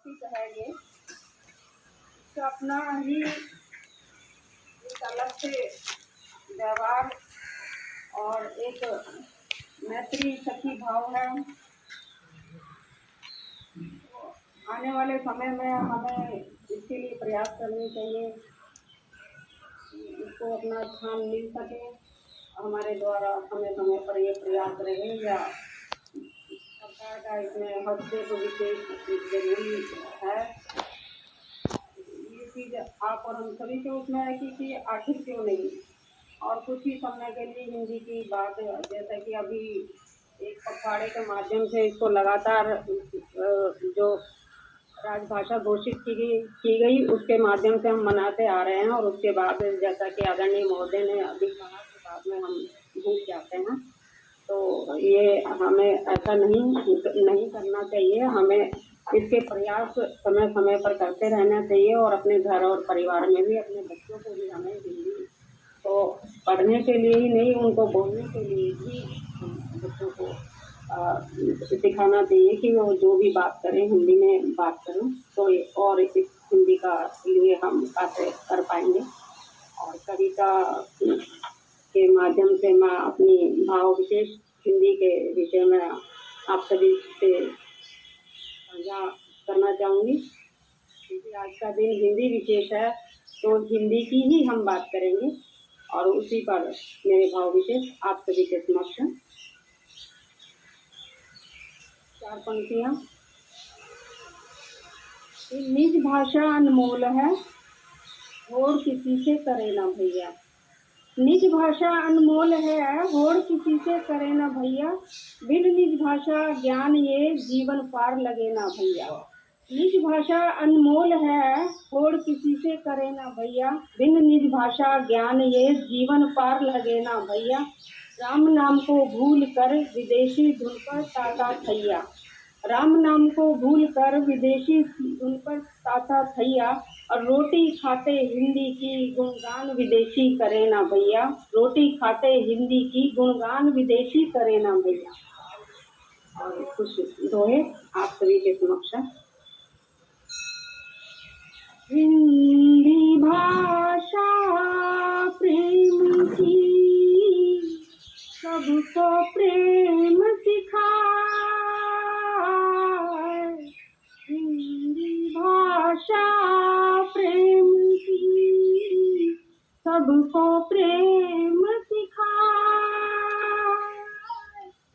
Topic है ये तो अपना ही एक अलग से व्यवहार और एक मैत्री सखी भाव है। आने वाले समय में हमें इसके लिए प्रयास करने चाहिए, इसको अपना स्थान मिल सके। हमारे द्वारा समय समय पर ये प्रयास रहे या सरकार का इसमें हस्तक्षेप विशेष जरूरी है। ये चीज़ आप और हम सभी के उसमें है कि आखिर क्यों नहीं। और कुछ ही समय के लिए हिंदी की बात, जैसा कि अभी एक पखवाड़े के माध्यम से इसको लगातार जो राजभाषा घोषित की गई उसके माध्यम से हम मनाते आ रहे हैं। और उसके बाद जैसा कि आदरणीय महोदय ने अभी कहा कि बाद में हम भूल जाते हैं, तो ये हमें ऐसा नहीं करना चाहिए। हमें इसके प्रयास समय समय पर करते रहना चाहिए और अपने घर और परिवार में भी अपने बच्चों को भी हमें हिंदी तो पढ़ने के लिए ही नहीं, उनको बोलने के लिए भी बच्चों को सिखाना चाहिए कि वो जो भी बात करें हिंदी में बात करें, तो और इस हिंदी का लिए हम बातें कर पाएंगे। और कविता के माध्यम से मैं अपनी भाव विशेष हिंदी के विषय में आप सभी से साझा करना चाहूँगी, क्योंकि आज का दिन हिंदी विशेष है तो हिंदी की ही हम बात करेंगे। और उसी पर मेरे भाव विशेष आप सभी के समक्ष चार पंक्तियाँ। निज भाषा अनमोल है होड़ किसी से करे ना भैया। निज भाषा अनमोल है होड़ किसी से करे ना भैया। बिन निज भाषा ज्ञान ये जीवन पार लगे ना भैया। निज भाषा अनमोल है होड़ किसी से करे ना भैया। बिन निज भाषा ज्ञान ये जीवन पार लगे ना भैया। राम नाम को भूल कर विदेशी धुन पर ताता थैया। राम नाम को भूल कर विदेशी धुन पर ताता थैया। और रोटी खाते हिंदी की गुणगान विदेशी करे ना भैया। रोटी खाते हिंदी की गुणगान विदेशी करे ना भैया। और कुछ दोहे आप सभी के समक्ष। हिंदी भाषा प्रेम की सबको प्रेम सिखाए। हिंदी भाषा प्रेम की सबको प्रेम सिखाए।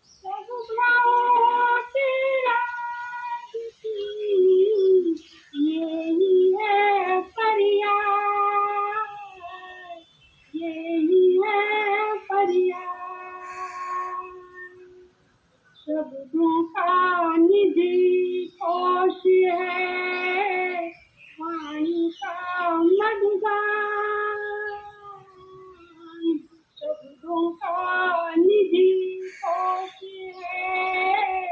सब भाव के राज की यही है पर्याय। यही है पर्याय। शब्दों का निधि कोश है वाणी का मधुगान। शब्दों का निधि कोश है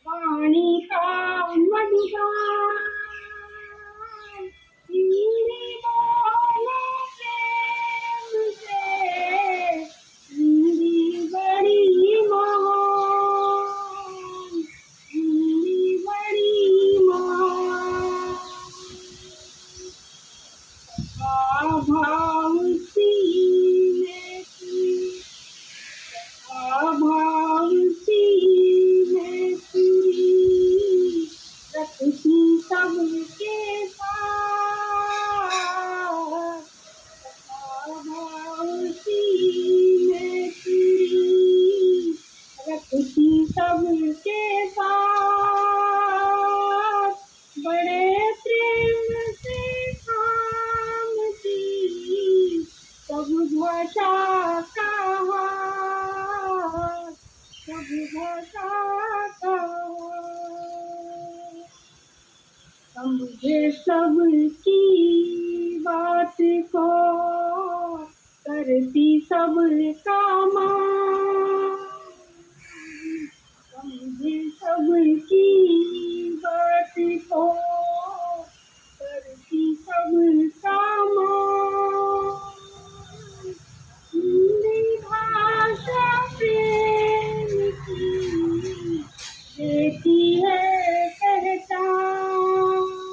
वाणी का मधुगान। हिंदी बोलो प्रेम से हिंदी बड़ी महान। हिंदी बड़ी महान। भाव सीने की भाव सीने की रखती सबके साथ। भाव सीने की रखती सबके साथ। बड़े प्रेम से थामती सब भाषा का हाथ। सब भाषा का समझे सबकी बात को करती सबका मान। समझे सबकी बात को करती सबका मान। हिंदी भाषा प्रेम की देती है पहचान।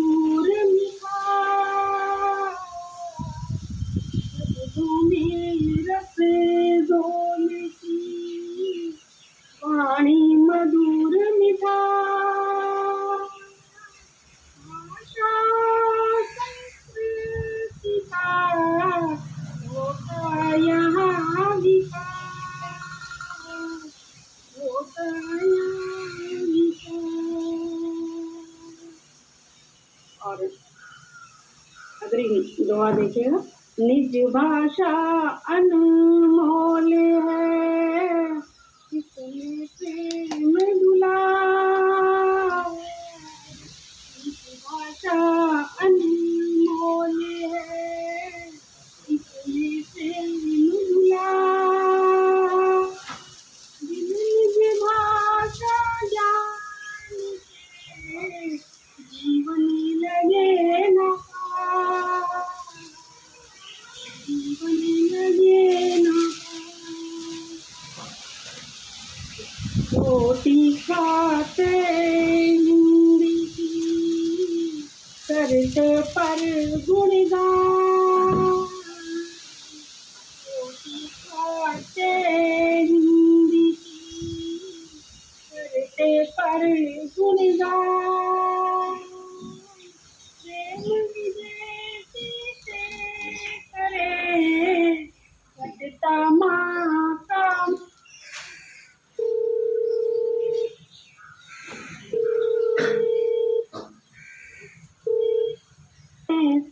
मधुर मिठास, तुम्हें रस घोलती वाणी मधुर मिठास। भाषा संस्कृति का होता यहाँ विकास, होता यहाँ विकास। और अगली दुआ देखिएगा। निज भाषा अनमोल है, इसमें प्रेम दुलार। निज भाषा अनमोल है, इसमें प्रेम दुलार। निज भाषा जान के जीवन लगे न पार, जीवन लगे न पार। रोटी खाते हिंदी की, करते पर गुणगान। रोटी खाते हिंदी की, करते पर गुणगान। प्रेम विदेशी से करे, कटता माँ का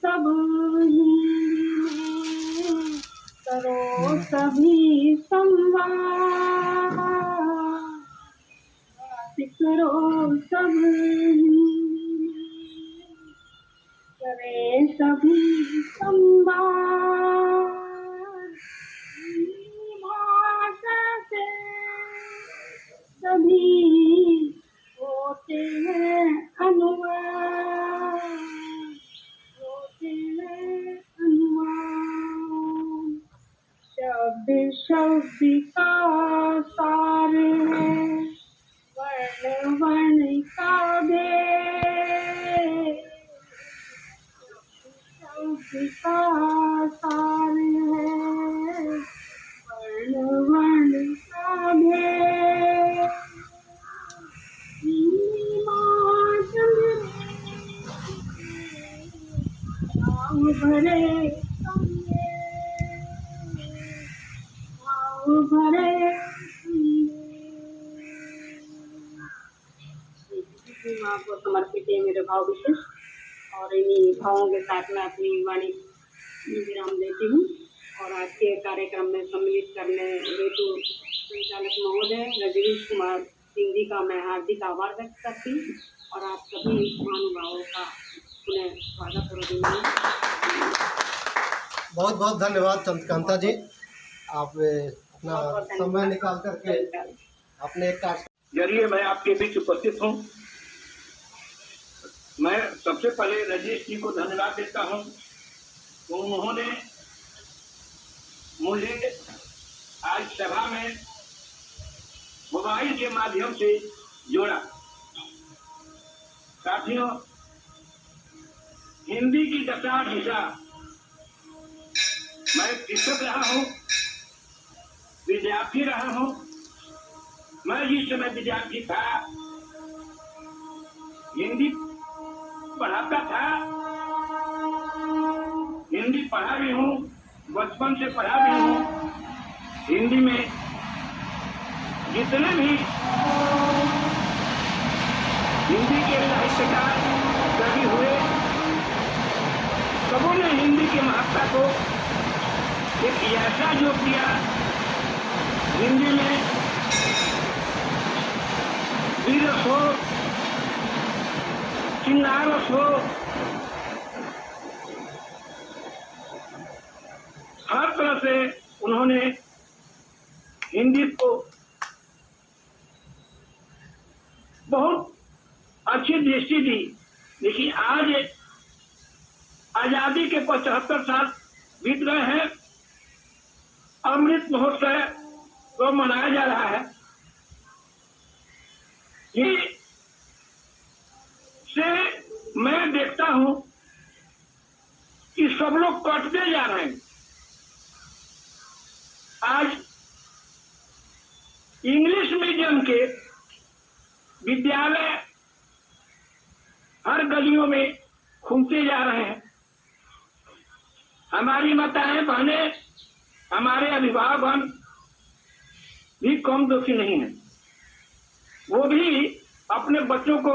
सब हिंदी में करो सभी संवाद, बात करो सब हिंदी में, करे सभी संवाद। हिंदी भाषा से सभी होते हैं अनुवाद, होते हैं अनुवाद। शब्द शब्द का सार है, वर्ण वर्ण का भेद। शब्द का सार है, वर्ण वर्ण का भेद। हिंदी माँ भाव भरे भाव भरे माँ को समर्पित है मेरे भाव विशेष। और इन्हीं भावों के साथ मैं अपनी वाणी विराम देती हूँ। और आज के कार्यक्रम में सम्मिलित करने हेतु संचालक महोदय रजनीश कुमार सिंह जी का मैं हार्दिक आभार व्यक्त करती हूँ। और आप सभी महानुभावों का पुनः स्वागत और अभिनंदन। बहुत बहुत धन्यवाद चंद्रकांता जी, आप अपना समय निकाल करके अपने एक जरिए मैं आपके बीच उपस्थित हूँ। मैं सबसे पहले रजनीश जी को धन्यवाद देता हूँ। तो उन्होंने मुझे आज सभा में मोबाइल के माध्यम से जोड़ा। साथियों, हिंदी की दशा दिशा मैं शिक्षक रहा हूँ, विद्यार्थी रहा हूँ। मैं जिस समय विद्यार्थी था हिंदी पढ़ाता था, हिंदी पढ़ा भी हूँ, बचपन से पढ़ा भी हूँ। हिंदी में जितने भी हिंदी के साहित्यकार कवि हुए, सबों ने हिंदी की महत्ता को एक ऐसा जो किया। हिंदी में वीरस हो, चिन्नारस हो, हर तरह से उन्होंने हिंदी को बहुत अच्छी दृष्टि दी। लेकिन आज आजादी के 75 साल बीत गए हैं, अमृत महोत्सव को मनाया जा रहा है। ये से मैं देखता हूं कि सब लोग कटते जा रहे हैं। आज इंग्लिश मीडियम के विद्यालय हर गलियों में खुलते जा रहे हैं। हमारी माताएं बहनें, हमारे अभिभावक भी कम दोषी नहीं है। वो भी अपने बच्चों को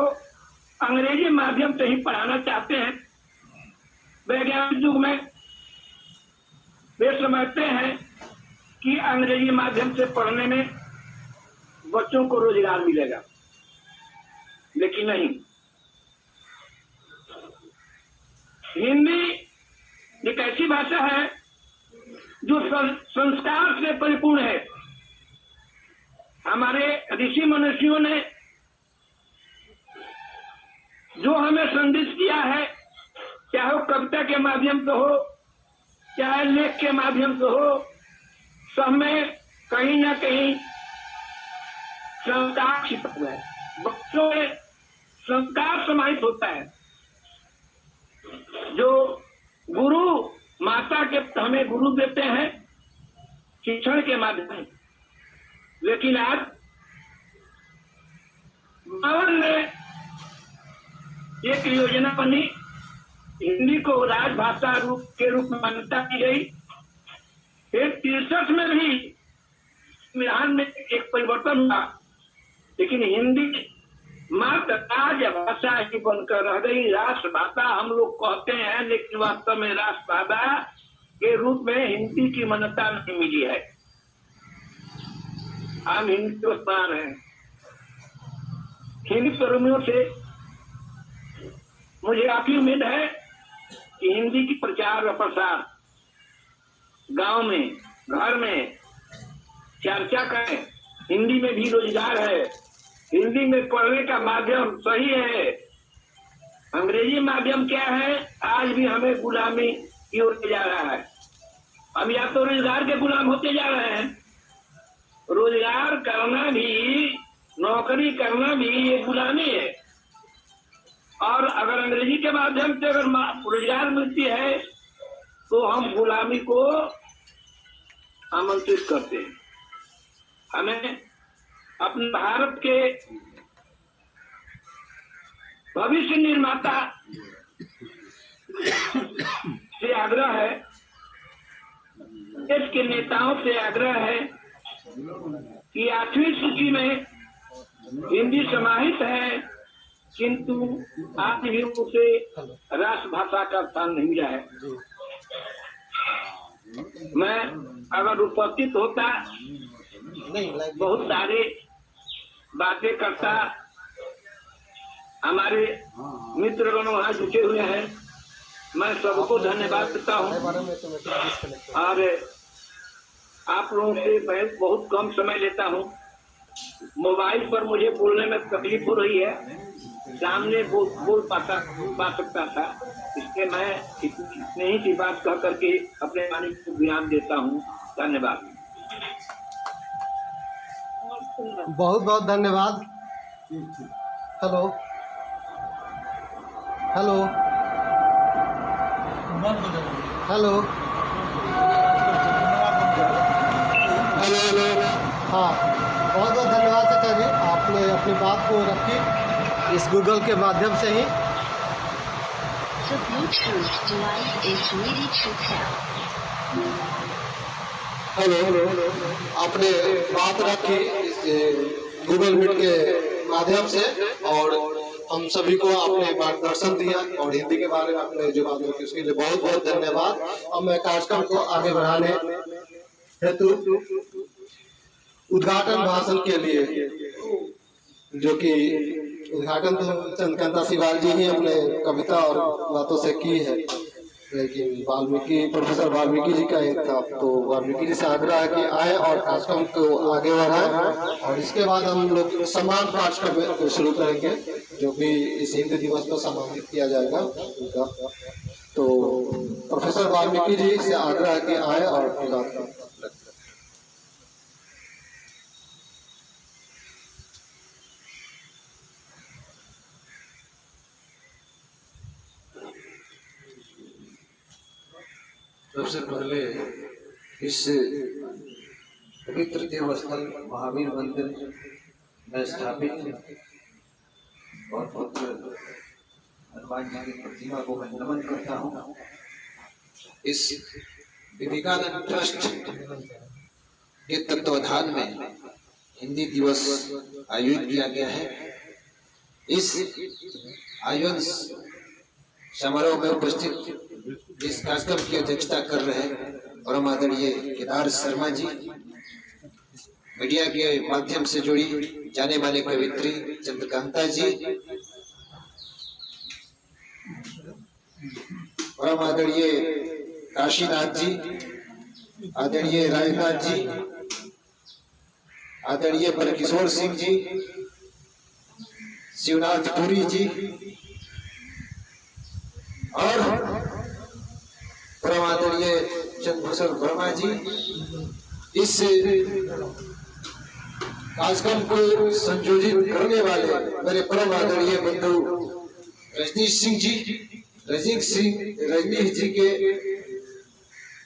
अंग्रेजी माध्यम से ही पढ़ाना चाहते हैं। वैज्ञानिक युग में वे समझते हैं कि अंग्रेजी माध्यम से पढ़ने में बच्चों को रोजगार मिलेगा, लेकिन नहीं। हिंदी एक ऐसी भाषा है जो संस्कार से परिपूर्ण है। हमारे ऋषि मनुष्यों ने जो हमें संदेश दिया है, चाहे वो कविता के माध्यम से हो, चाहे लेख के माध्यम से हो, सब में कहीं ना कहीं संस्कार छिपा हुआ है। बच्चों में संस्कार समाहित होता है। जो गुरु माता के हमें गुरु देते हैं शिक्षण के माध्यम से, लेकिन आज बावन में एक योजना बनी, हिंदी को राजभाषा के रूप में मान्यता दी गई। फिर 63 में भी संविधान में एक परिवर्तन हुआ, लेकिन हिंदी मात्र राजभाषा ही बनकर रह गई। राष्ट्रभाषा हम लोग कहते हैं, लेकिन वास्तव में राष्ट्रभाषा के रूप में हिंदी की मान्यता नहीं मिली है। हम हिंदुस्तान हैं। हिंदी प्रेमियों से मुझे काफी उम्मीद है कि हिंदी की प्रचार और प्रसार गांव में, घर में चर्चा करें। हिंदी में भी रोजगार है, हिंदी में पढ़ने का माध्यम सही है। अंग्रेजी माध्यम क्या है, आज भी हमें गुलामी की ओर ले जा रहा है। हम या तो रोजगार के गुलाम होते जा रहे हैं। रोजगार करना भी, नौकरी करना भी ये गुलामी है। और अगर अंग्रेजी के माध्यम से अगर रोजगार मिलती है तो हम गुलामी को आमंत्रित करते हैं। हमें अपने भारत के भविष्य निर्माता से आग्रह है, देश के नेताओं से आग्रह है कि 8वीं सूची में हिंदी समाहित है, किंतु आज भी उसे राष्ट्रभाषा का स्थान नहीं मिला है। मैं अगर उपस्थित होता, बहुत सारे बातें करता। हमारे मित्रगण वहाँ जुटे हुए हैं, मैं सबको धन्यवाद देता हूँ। और आप लोगों से मैं बहुत कम समय लेता हूँ। मोबाइल पर मुझे बोलने में तकलीफ हो रही है, सामने बोल पा सकता था, इसलिए मैं इतनी ही सी बात कह करके अपने वाणी को विराम देता हूँ। धन्यवाद। बहुत बहुत धन्यवाद। Hello hello hello hello. हाँ, बहुत बहुत धन्यवाद चाचा जी, आपने अपनी बात को रखी इस गूगल के माध्यम से ही। The Bluetooth device is ready to pair. Hello, आपने बात रखी इस गूगल मीट के माध्यम से और हम सभी को आपने मार्गदर्शन दिया और हिंदी के बारे में आपने जो बात रखी उसके लिए बहुत बहुत धन्यवाद। अब मैं कार्यक्रम को आगे बढ़ाने हेतु उद्घाटन भाषण के लिए, जो कि उद्घाटन तो चंद्रकांता सिवाल जी ही अपने कविता और बातों से की है, लेकिन वाल्मीकि, प्रोफेसर वाल्मीकि जी का एक था, तो वाल्मीकि जी से आग्रह है कि आए और कार्यक्रम को आगे बढ़ाएं। और इसके बाद हम लोग सम्मान कार्यक्रम शुरू करेंगे, जो कि इस हिंदी दिवस पर सम्मानित किया जाएगा उनका। तो प्रोफेसर वाल्मीकि जी से आग्रह है कि आए और सबसे पहले इस पवित्र देवस्थल महावीर मंदिर में स्थापित और पवित्र हनुमान जी की प्रतिमा को मैं नमन करता हूँ। इस विवेकानंद ट्रस्ट के तत्वाधान में हिंदी दिवस आयोजित किया गया है। इस आयोजन समारोह में उपस्थित इस कार्यक्रम की अध्यक्षता कर रहे हैं और आदरणीय केदार शर्मा जी, मीडिया के माध्यम से जुड़ी जाने माने कवित्री चंद्रकांता जी और आदरणीय काशीनाथ जी, आदरणीय राजनाथ जी, आदरणीय बलकिशोर सिंह जी, शिवनाथ पुरी जी और परम आदरणीय चंद्रभूषण वर्मा जी। इस कार्यक्रम को संयोजित करने वाले मेरे परम आदरणीय बंधु रजनीश जी के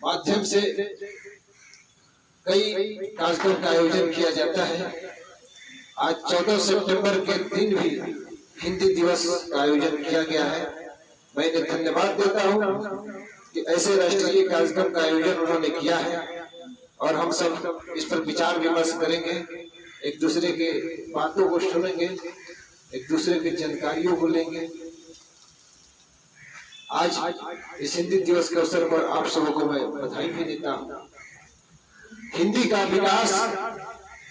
माध्यम से कई कार्यक्रम का आयोजन किया जाता है। आज 14 सितंबर के दिन भी हिंदी दिवस का आयोजन किया गया है। मैं इन्हें धन्यवाद देता हूं कि ऐसे राष्ट्रीय कार्यक्रम का आयोजन उन्होंने किया है और हम सब इस पर विचार विमर्श करेंगे, एक दूसरे के बातों को सुनेंगे, एक दूसरे की जानकारियों को लेंगे। आज इस हिंदी दिवस के अवसर पर आप सबों को मैं बधाई भी देता हूं। हिंदी का विकास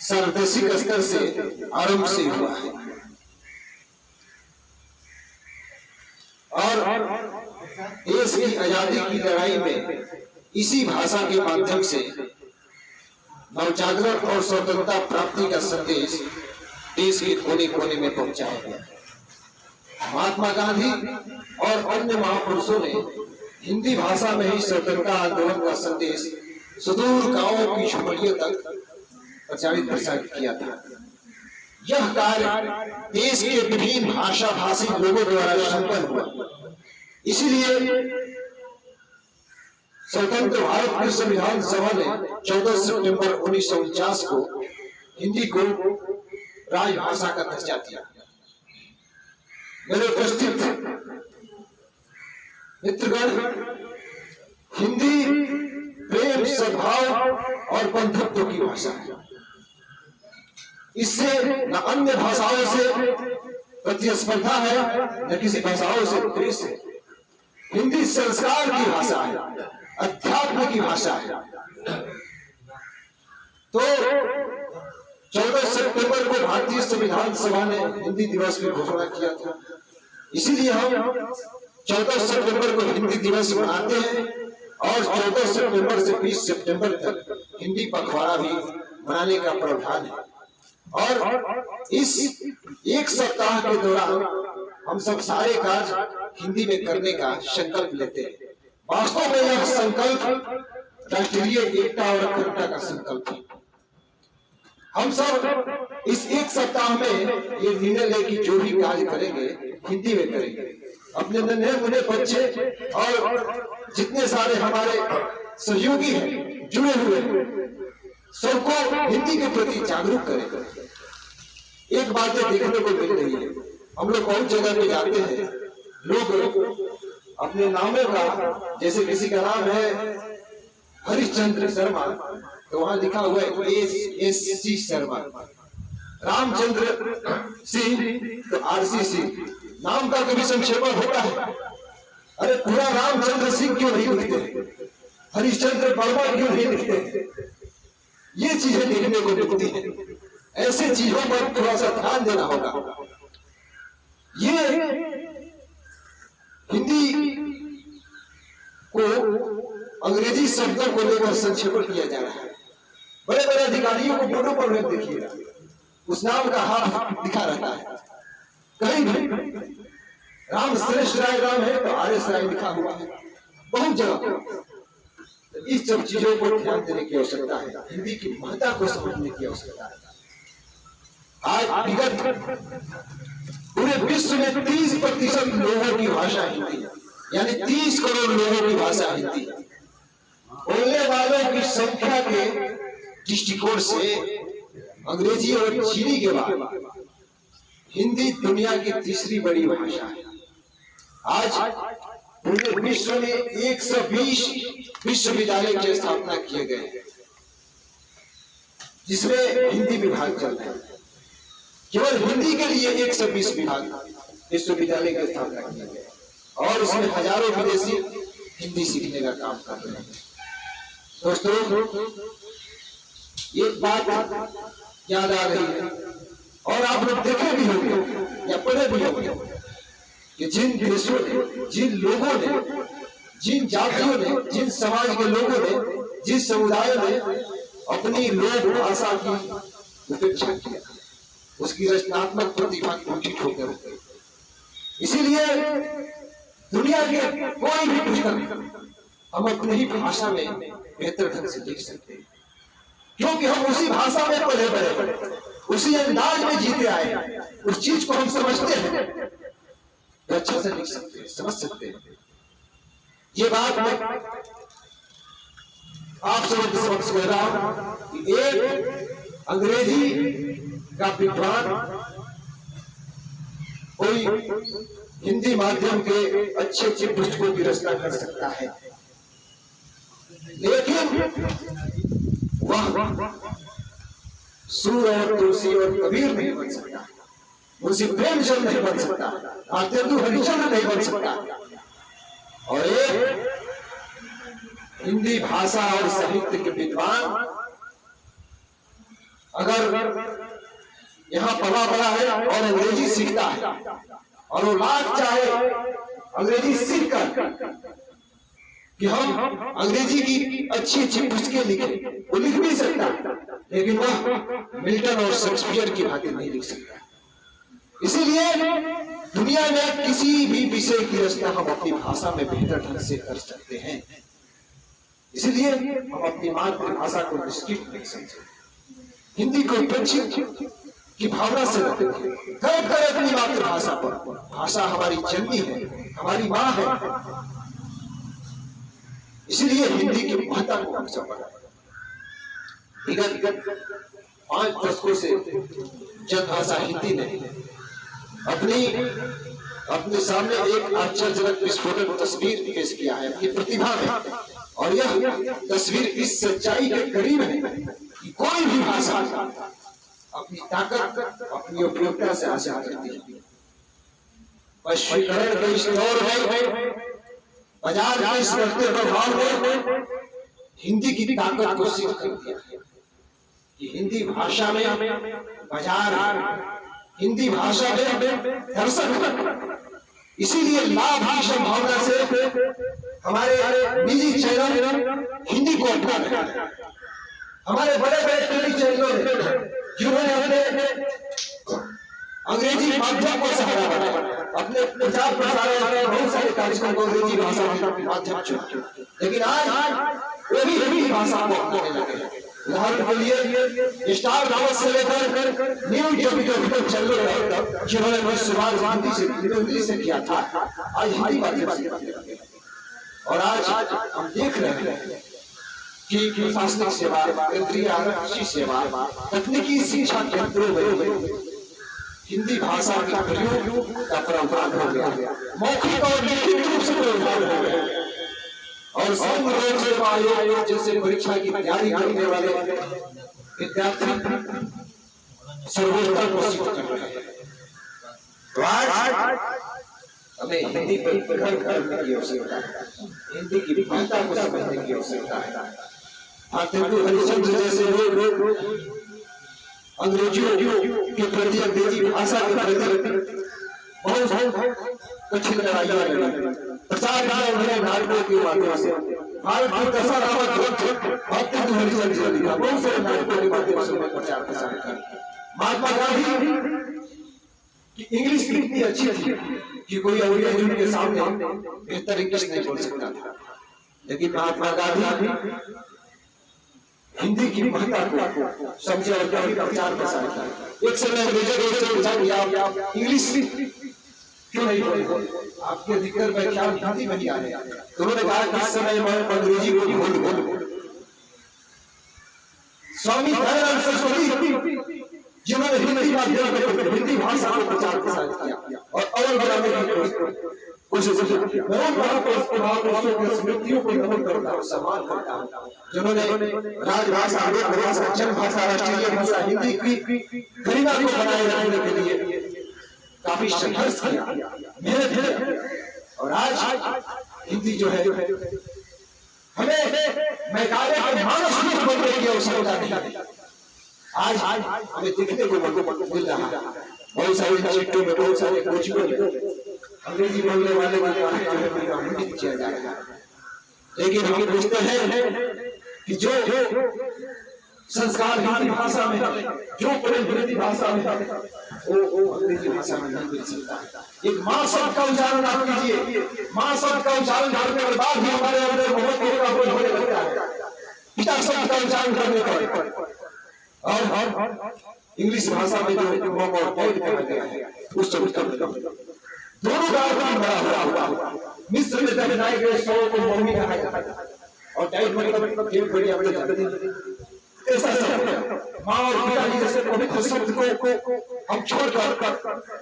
सार्वदेशिक स्तर से आरंभ से हुआ है और देश की आजादी की लड़ाई में इसी भाषा के माध्यम से नवजागरण और स्वतंत्रता प्राप्ति का संदेश देश के कोने कोने में पहुंचाया गया। महात्मा गांधी और अन्य महापुरुषों ने हिंदी भाषा में ही स्वतंत्रता आंदोलन का संदेश सुदूर गांवों की झुमरियों तक प्रचारित प्रसारित किया था। यह कार्य देश के विभिन्न भाषा भाषी लोगों द्वारा संपन्न हुआ। इसलिए स्वतंत्र भारत की संविधान सभा ने 14 सितंबर 1949 को हिंदी को राजभाषा का दर्जा दिया। मेरे उपस्थित मित्रगण, हिंदी प्रेम, सद्भाव और बंधुत्व की भाषा है। इससे न अन्य भाषाओं से प्रतिस्पर्धा है, न किसी भाषाओं से द्वेष है। हिंदी संस्कार की भाषा है, अध्यात्म की भाषा है। तो 14 सितंबर को भारतीय संविधान सभा ने हिंदी दिवस की घोषणा किया था। इसीलिए हम 14 सितंबर को हिंदी दिवस मनाते हैं और 14 सितंबर से 20 सितंबर तक हिंदी पखवाड़ा भी मनाने का प्रावधान है। और इस एक सप्ताह के दौरान हम सब सारे कार्य हिंदी में करने का संकल्प लेते हैं। वास्तव में यह संकल्प राष्ट्रीय एकता और अखंडता का संकल्प है। हम सब इस एक सप्ताह में ये निर्णय ले कि जो भी कार्य करेंगे हिंदी में करेंगे। अपने नन्हे मुन्ने बच्चे और जितने सारे हमारे सहयोगी हैं, जुड़े हुए हैं, सबको हिंदी के प्रति जागरूक करें। एक बात देखने को मिल रही है, हम लोग बहुत जगह पे जाते हैं, लोग अपने नामों का, जैसे किसी का नाम है हरिश्चंद्र शर्मा तो वहां लिखा हुआ है एस.सी. शर्मा, रामचंद्र सिंह तो आर.सी. सिंह। नाम का कभी संक्षेपण होता है? अरे पूरा रामचंद्र सिंह क्यों नहीं लिखते, हरिश्चंद्र वर्मा क्यों नहीं लिखते? ये चीजें देखने को मिलती है। ऐसे चीजों पर थोड़ा सा ध्यान देना होगा। ये हिंदी को अंग्रेजी शब्दों को लेकर संक्षेपण किया जा रहा है। बड़े बड़े अधिकारियों को बोर्डों पर देखिएगा, उस नाम का हाथ दिखा रहता है। कहीं भी राम श्रेष्ठ राय राम है तो आर.एस. राय लिखा हुआ है, बहुत जगह। इस सब चीजों को ध्यान देने की आवश्यकता है, हिंदी की महत्ता को समझने की आवश्यकता है। आज विगत पूरे विश्व में 30% लोगों की भाषा हिंदी है, यानी 30 करोड़ लोगों की भाषा हिंदी है। बोलने वालों की संख्या के दृष्टिकोण से अंग्रेजी और चीनी के बाद हिंदी दुनिया की तीसरी बड़ी भाषा है। आज पूरे विश्व में 120 विश्वविद्यालय की स्थापना किए गए हैं, जिसमें हिंदी विभाग चल रहे हैं। केवल हिंदी के लिए 120 विभाग विश्वविद्यालय की स्थापना की गई और इसमें हजारों विदेशी हिंदी सीखने का काम कर रहे हैं। दोस्तों, एक बात याद आ रही है और आप लोग देखे भी होंगे या पढ़े भी होंगे कि जिन देशों ने, जिन लोगों ने, जिन जातियों ने, जिन समाज के लोगों ने, जिस समुदाय ने अपनी लोक भाषा की उपेक्षा किया, उसकी रचनात्मक प्रतिभा कुंठित होकर हो गई। इसीलिए दुनिया के कोई भी पुस्तक हम अपनी ही भाषा में बेहतर ढंग से लिख सकते हैं, क्योंकि हम उसी भाषा में पले बड़े, उसी अंदाज में जीते आए, उस चीज को हम समझते हैं तो अच्छा से लिख सकते हैं, समझ सकते हैं। ये बात मैं आप सबके समक्ष कह रहा हूं कि एक अंग्रेजी का विद्वान कोई हिंदी माध्यम के अच्छे पुस्तकों की रचना कर सकता है, लेकिन वह सूर और तुलसी और कबीर नहीं बन सकता, मुंशी प्रेमचंद नहीं बन सकता, भारतेंदु हरिश्चंद्र नहीं बन सकता। और एक हिंदी भाषा और साहित्य के विद्वान अगर यहाँ पला बड़ा है और अंग्रेजी सीखता है और वो लाख चाहे अंग्रेजी सीख कर कि हम अंग्रेजी की अच्छी पुस्तकें लिखें, वो लिख भी सकता, लेकिन वह मिल्टन और शेक्सपियर की भांति नहीं लिख सकता। इसीलिए दुनिया में किसी भी विषय की रचना हम अपनी भाषा में बेहतर ढंग से कर सकते हैं। इसलिए हम अपनी मातृभाषा को निष्कृत नहीं समझे, हिंदी को उपेक्षित की भावना से रखें, गर्व करें अपनी मातृभाषा पर। भाषा हमारी जननी है, हमारी माँ है, इसलिए हिंदी की महत्ता को हम समझें। विगत 5 दशकों से जन भाषा हिंदी ने अपने सामने एक आश्चर्यजनक विस्फोटक तस्वीर पेश किया है अपनी प्रतिभा में, और यह तस्वीर इस सच्चाई के करीब है कि कोई भी भाषा अपनी ताकत, अपनी उपयोगिता से हासिल करती है। वैश्वीकरण के इस दौर में, बाजार के इस बढ़ते प्रभाव ने हिंदी की ताकत को सिद्ध कर दिया है कि हिंदी भाषा में बाजार, हिंदी भाषा में दर्शक। इसीलिए लाभ की संभावना से हमारे निजी चैनल हिंदी को अपना रहे हैं। हमारे बड़े बड़े टीवी चैनलों ने जिन्होंने अपने अंग्रेजी माध्यम को सहारा बनाया, अपने प्रचार प्रसार बहुत सारे कार्यक्रम को अंग्रेजी भाषा के माध्यम चुने, लेकिन आज वो भी हिंदी भाषा को अपनाने लगे हैं। उदाहरण के लिए स्टार दावत से लेकर न्यूज 24 चल रहे तक जिन्होंने शुरुआत हिंदी से किया था, आज हिंदी माध्यम से करने लगे। और आज हम देख रहे हैं कि प्रशासनिक सेवा, केंद्रीय आरक्षी सेवा, तकनीकी शिक्षा केंद्रों में हिंदी भाषा का प्रयोग का प्रावधान हो गया, मौखिक और लिखित रूप से प्रावधान हो गया। और संघ लोक सेवा आयोग जैसे परीक्षा की तैयारी करने वाले विद्यार्थी सर्वोत्तम को सिद्ध कर रहे हैं। तो आज हमें हिंदी पर गर्व करने की आवश्यकता है, हिंदी की भाषा को समझने की आवश्यकता है। भारतेंदु हरिश्चंद्र जैसे लोग अंग्रेजियों के प्रति, अंग्रेजी भाषा के प्रति बहुत कठिन लड़ाइयां लड़ी, प्रचार किया उन्होंने नाटकों के माध्यम से। भारत की दशा नामक ग्रंथ भारतेंदु हरिश्चंद्र ने लिखा, बहुत सारे नाटकों के माध्यम से उन्होंने प्रचार प्रसार किया। महात्मा गांधी की इंग्लिश इतनी अच्छी थी कि कोई अंग्रेजी उनके सामने बेहतर इंग्लिश नहीं बोल सकता था, लेकिन महात्मा गांधी हिंदी की महत्ता को समझे और प्रचार प्रसार किया। एक समय अंग्रेजों ने पूछा कि आप इंग्लिश क्यों नहीं बोले? आपके अधिकतर व्याख्यान हिंदी में किया है। तो उन्होंने कहा कि इस समय मैं अंग्रेजी को भूल स्वामी दयानंद सरस्वती जिन्होंने हिंदी माध्यम में हिंदी भाषा को प्रचार प्रसार किया और अव्वल बनाने की कोशिश की। मैं उन महापुरुषों की स्मृतियों को नमन करता हूँ, सम्मान करता हूँ, जिन्होंने राजभाषा, लोकभाषा, जनभाषा, राष्ट्रीय भाषा हिंदी की गरिमा को बनाए रखने के लिए काफी संघर्ष किया, मेहनत किया। और आज हिंदी जो है हमें मेघालय के मानस रूप बनने की आवश्यकता नहीं। आज हमें देखने को मिल रहा है बहुत सारे इंस्टीट्यूटों में, बहुत सारे कोचिंगों में अंग्रेजी बोलने वाले को हिंदी किया जा रहा है। लेकिन हम पूछते हैं कि जो संस्कार हिंदी भाषा में, जो प्रेम हिंदी भाषा में, वो अंग्रेजी भाषा में नहीं मिल सकता। एक माँ शब्द का उच्चारण आप कीजिए, माँ शब्द का उच्चारण करने के बाद भी हमारे अंदर बहुत होने लगता है। पिता शब्द का उच्चारण करने पर और इंग्लिश भाषा में जो मॉम और डैड कहा गया है उस शब्द का दोनों का अर्थ बड़ा हुआ। मिस्र में जब लाए गए सौ को मम्मी कहा जाता था और डैड मतलब एक बड़ी आप जानते हैं। ऐसा शब्द माँ और पिता जी जैसे पवित्र शब्द को हम छोड़कर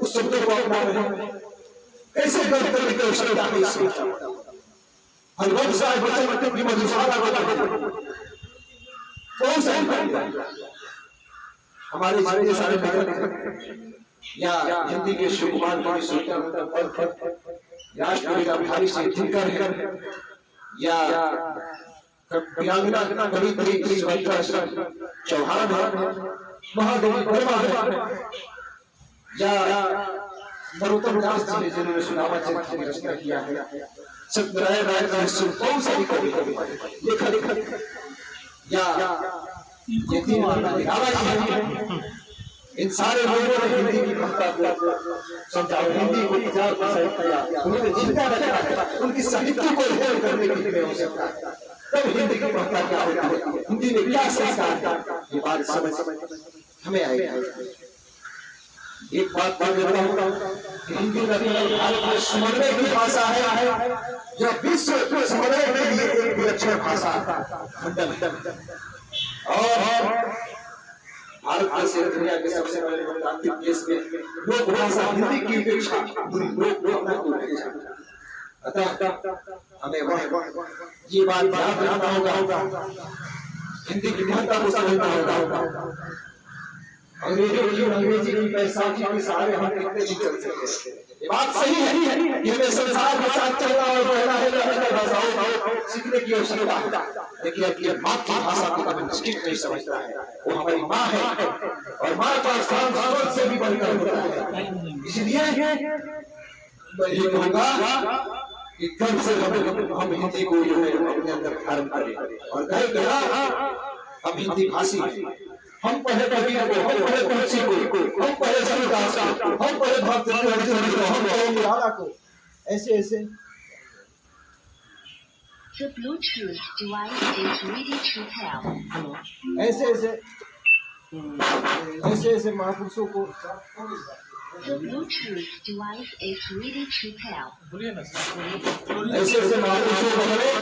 उस शब्द को अपना रहे हैं। ऐसे गलत करने की आवश्यकता नहीं। हरिवंश साहब बच्चे की मधुशाला बहुत सारे हमारे जितने सारे लेखक या हिंदी के शिवकुमार राष्ट्रपिता बिहारी सिंह दिनकर है या वीरांगना कवित्री चौहान है, महादेवी वर्मा है या नरोत्तम दास जी ने जिन्होंने सुनामा चरित्र की रचना किया है, सत्यनारायण राय बहुत सारी कवि लेखक या ये तीन इन सारे लोगों ने हिंदी की महत्ता को समझा, हिंदी को प्रचार प्रसारित किया, उन्होंने चिंता रखा, उनकी साहित्य को अध्ययन करने की भी आवश्यकता है। तब हिंदी की महत्ता क्या होती है, हिंदी में क्या संस्कार, ये बात समझ हमें आएगी। एक बात बोल देता हूँ कि हिंदी भारत में समन्वय की भाषा है, जो विश्व को समन्वय के लिए एक विलक्षण भाषा मंडल और भारत जैसे दुनिया के सबसे बड़े लोकतांत्रिक देश में लोक भाषा हिंदी की अपेक्षा पूरी लोक भावना को रखी जाती है। अतः हमें ये बात याद रखना होगा, हिंदी की महत्ता को समझना होगा। अंग्रेजी की बैसाखी के सहारे हम कितने दिन चल सकते हैं। ये बात सही है कि हमें संसार के साथ चलना और बढ़ना है, भाषाओं सीखने की आवश्यकता है। लेकिन अब मातृभाषा को कभी निश्चित नहीं समझता है, वो हमारी माँ है और माँ का स्थान भारत से भी बढ़कर होता है। इसलिए मैं ये कहूँगा कि गर्व से हम हिंदी को जो है अपने अंदर धारण करें और कहें हम हिंदी भाषी, हम पढ़े कबीर को, हम पढ़े तुलसी को, हम पढ़े सूरदास को, हम पढ़े भक्त को, हम पढ़े निराला को, ऐसे ऐसे The Bluetooth device is ready to pair. ऐसे महापुरुषों को The Bluetooth device is ready to pair. ऐसे महापुरुषों को हमें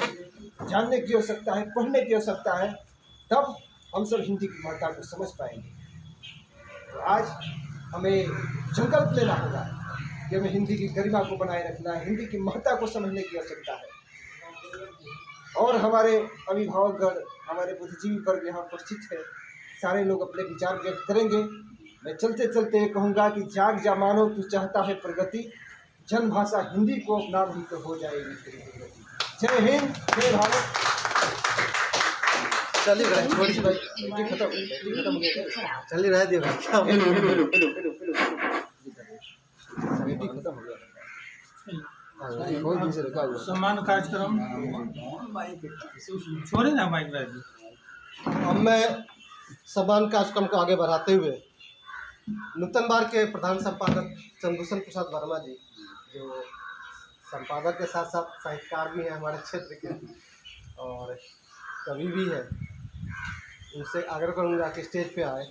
जानने की आवश्यकता है, पढ़ने की आवश्यकता है, तब हम सब हिंदी की महत्ता को समझ पाएंगे। तो आज हमें संकल्प लेना होगा कि हमें हिंदी की गरिमा को बनाए रखना है, हिंदी की महत्ता को समझने की आवश्यकता है। और हमारे अभिभावकगण, हमारे बुद्धिजीवी वर्ग यहाँ उपस्थित है, सारे लोग अपने विचार व्यक्त करेंगे। मैं चलते चलते ये कहूँगा कि जाग जा मानो तू चाहता है प्रगति, जन भाषा हिंदी को अपना भी तो हो जाएगी तेरी प्रगति। जय हिंद, जय भारत। चलिए भाई, थोड़ी सी भाई खत्म हो गया, चलिए रह दिए भाई, खत्म हो गया। सम्मान कार्यक्रम छोड़े ना माइक राजी। अब मैं सम्मान कार्यक्रम को आगे बढ़ाते हुए नूतन बार के प्रधान संपादक चंद्रभूषण प्रसाद वर्मा जी, जो संपादक के साथ साथ साहित्यकार भी हैं हमारे क्षेत्र के और कवि भी है, उनसे आग्रह करूँगा कि स्टेज पे आए।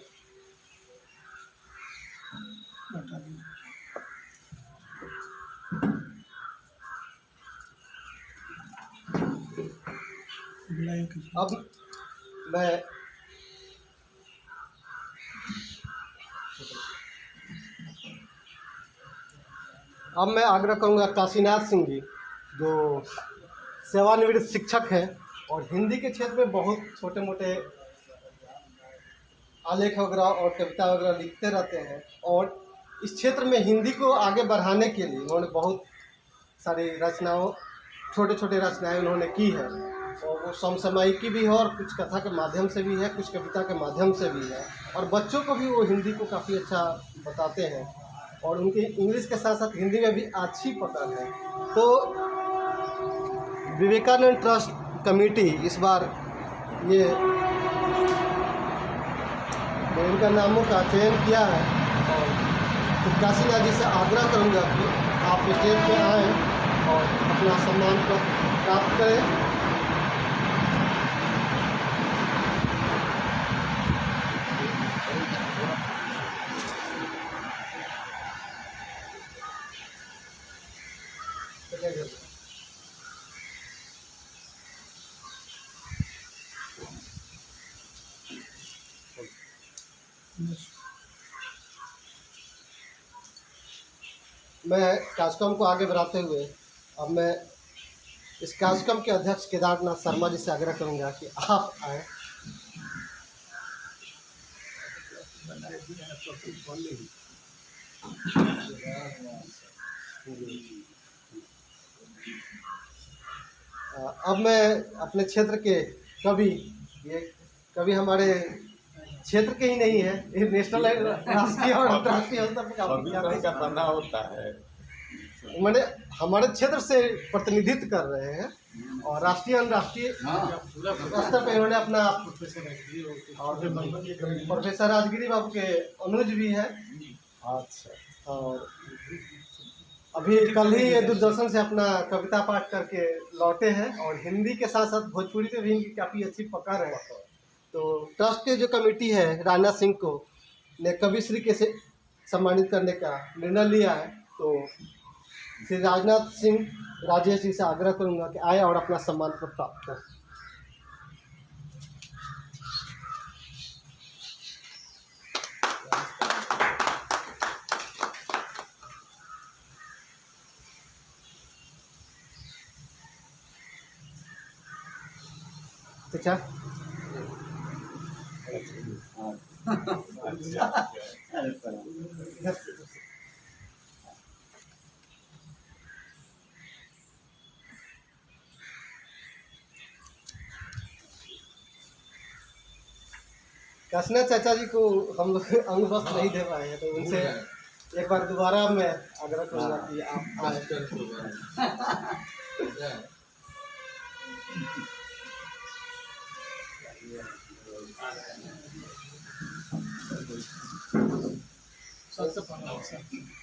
अब मैं आग्रह करूंगा काशीनाथ सिंह जी, जो सेवानिवृत्त शिक्षक हैं और हिंदी के क्षेत्र में बहुत छोटे मोटे आलेख वगैरह और कविता वगैरह लिखते रहते हैं, और इस क्षेत्र में हिंदी को आगे बढ़ाने के लिए उन्होंने बहुत सारी रचनाओं, छोटे छोटे रचनाएं उन्होंने की है, और वो समसामयिकी भी है और कुछ कथा के माध्यम से भी है, कुछ कविता के माध्यम से भी है, और बच्चों को भी वो हिंदी को काफ़ी अच्छा बताते हैं, और उनकी इंग्लिश के साथ साथ हिंदी में भी अच्छी पकड़ है। तो विवेकानंद ट्रस्ट कमेटी इस बार ये इनका नामों का चयन किया है, और तो काशीनाथ जी से आग्रह करूंगा कि आप स्टेज पे आएँ और अपना सम्मान प्राप्त करें। मैं कार्यक्रम को आगे बढ़ाते हुए अब मैं इस कार्यक्रम के अध्यक्ष केदारनाथ शर्मा जी से आग्रह करूंगा कि आप आए। अब मैं अपने क्षेत्र के कवि, ये कवि हमारे क्षेत्र के ही नहीं है, ये नेशनल राष्ट्रीय और अंतर्राष्ट्रीय स्तर पर का बना होता है, मैंने हमारे क्षेत्र से प्रतिनिधित्व कर रहे हैं, और राष्ट्रीय अंतर्राष्ट्रीय स्तर पे इन्होंने अपना और प्रोफेसर राजगिरी बाबू के अनुज भी है। अच्छा, और अभी कल ही ये दूरदर्शन से अपना कविता पाठ करके लौटे हैं, और हिंदी के साथ साथ भोजपुरी में भी इनकी काफ़ी अच्छी पकड़ है। तो ट्रस्ट के जो कमेटी है राजनाथ सिंह को ने कविश्री के से सम्मानित करने का निर्णय लिया है, तो श्री राजनाथ सिंह राजेश जी से आग्रह करूंगा कि आए और अपना सम्मान प्राप्त करें। अच्छा, काशीनाथ चाचा जी को हम लोग अंग वस्त्र नहीं दे पाए हैं, तो उनसे एक बार दोबारा मैं आग्रह करूँगा कि आप आए।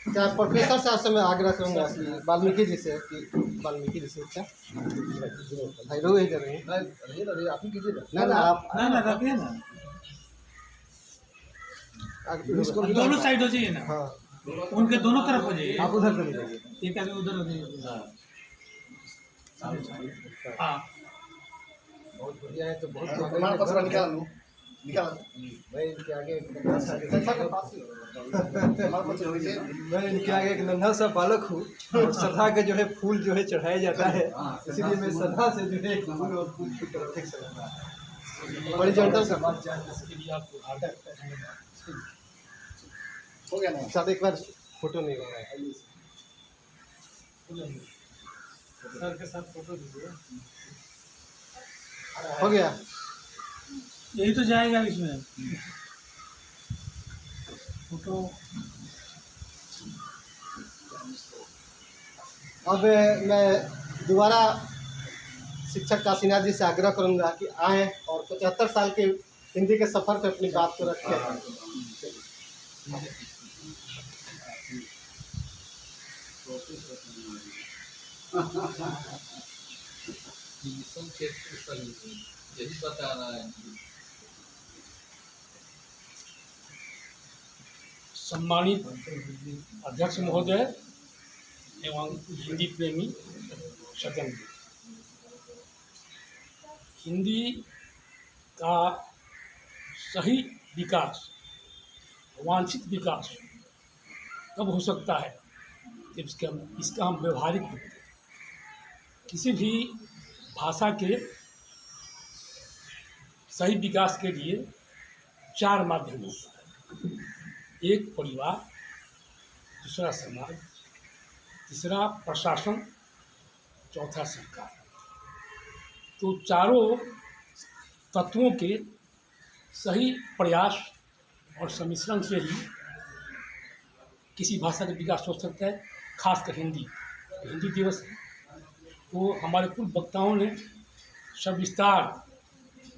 क्या प्रोफेसर साहब से मैं आग्रह करूँगा कि वाल्मीकि जी से क्या भाई रो ही कर रहे हैं, आप ही कीजिए ना, आप ना रखिए ना, दोनों साइड हो जाइए ना। हाँ, उनके दोनों तरफ हो जाइए, आप उधर चले जाइए, एक आदमी उधर हो जाइए। हाँ, बहुत बढ़िया है। तो बहुत हमारे पास निकाल लो, मैं इनके आगे मैं इनके आगे एक नन्हा सा बालक हूँ, और श्रद्धा के जो है फूल जो है चढ़ाया जाता है, इसीलिए मैं श्रद्धा से जो है फूल और फूल की तरफ देख सकता हूँ। बड़ी जनता से बात हो गया ना, साथ एक बार फोटो नहीं हो रहा है, सर के साथ फोटो दीजिए, हो गया, यही तो जाएगा इसमें फोटो। अब मैं दोबारा शिक्षक काशीनाथ जी से आग्रह करूंगा कि आए और 75 साल के हिंदी के सफ़र पे अपनी बात को रखें। यही बता रहा है। सम्मानित अध्यक्ष महोदय एवं हिंदी प्रेमी सज्जन, हिंदी का सही विकास, वांछित विकास तब हो सकता है जब इसका हम व्यवहारिक रूप दें। किसी भी भाषा के सही विकास के लिए 4 माध्यम होता है। एक परिवार, दूसरा समाज, तीसरा प्रशासन, चौथा सरकार। तो चारों तत्वों के सही प्रयास और सम्मिश्रण से ही किसी भाषा का विकास हो सकता है। खासकर हिंदी दिवस है तो हमारे पूर्व वक्ताओं ने सविस्तार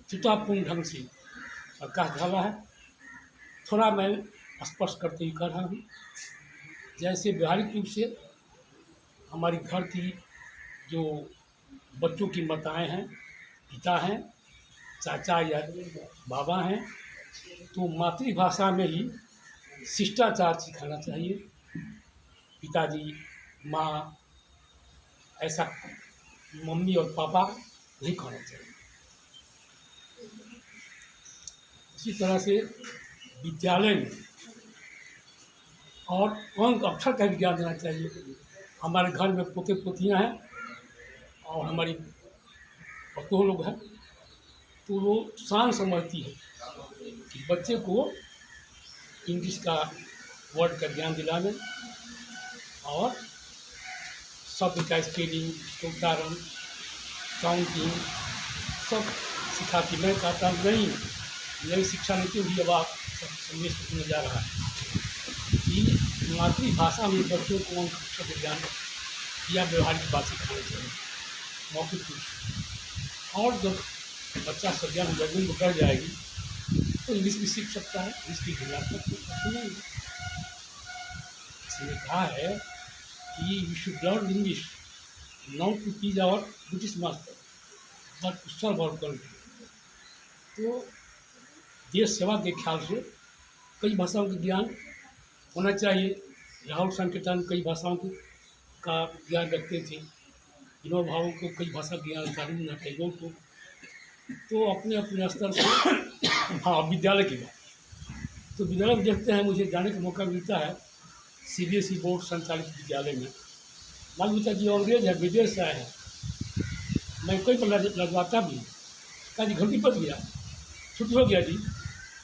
चितापूर्ण ढंग से प्रकाश डाला है। थोड़ा मैं स्पष्ट करते ही कर रहा हूँ। जैसे व्यवहारिक रूप से हमारी घर की जो बच्चों की माताएं हैं, पिता हैं, चाचा या बाबा हैं, तो मातृभाषा में ही शिष्टाचार सिखाना चाहिए। पिताजी, माँ, ऐसा मम्मी और पापा नहीं कहना चाहिए। इसी तरह से विद्यालय में और अंक अक्षर का भी ज्ञान देना चाहिए। हमारे घर में पोते पोतियाँ हैं और हमारी पतोह लोग हैं, तो वो शान समझती है कि बच्चे को इंग्लिश का वर्ड का ज्ञान दिलाने और शब्द का स्पेलिंग, उच्चारण, काउंटिंग सब सिखाती। मैं कहता नहीं, नई शिक्षा नीति भी अब आप संदेश सुनने जा रहा है कि मातृभाषा में बच्चों को अंक अक्षर का ज्ञान या व्यवहारिक बात सिखानी चाहिए मौखिक रूप से। और जब बच्चा सज्ञान जर्मन में कर जाएगी तो इंग्लिश भी सीख सकता है, इंग्लिश की गुणात्मक नहीं। इसने कहा है कि you should learn English not to teach our British master but to serve our country. तो देश सेवा के ख्याल से कई भाषाओं का ज्ञान होना चाहिए। राहुल संकीर्तन कई भाषाओं का ज्ञान रखते थे। विनोद भावे को कई भाषा ज्ञान, रवींद्रनाथ टैगोर को। तो अपने अपने स्तर से हाँ, विद्यालय की बात तो विद्यालय में देखते हैं, मुझे जाने का मौका मिलता है CBSE बोर्ड संचालित विद्यालय में। मालूम होता जी अंग्रेज है, विदेश से आए हैं। मैं कई बार लगवाता भी, कहा जी घंटी बज गया, छुट्टी हो गया जी,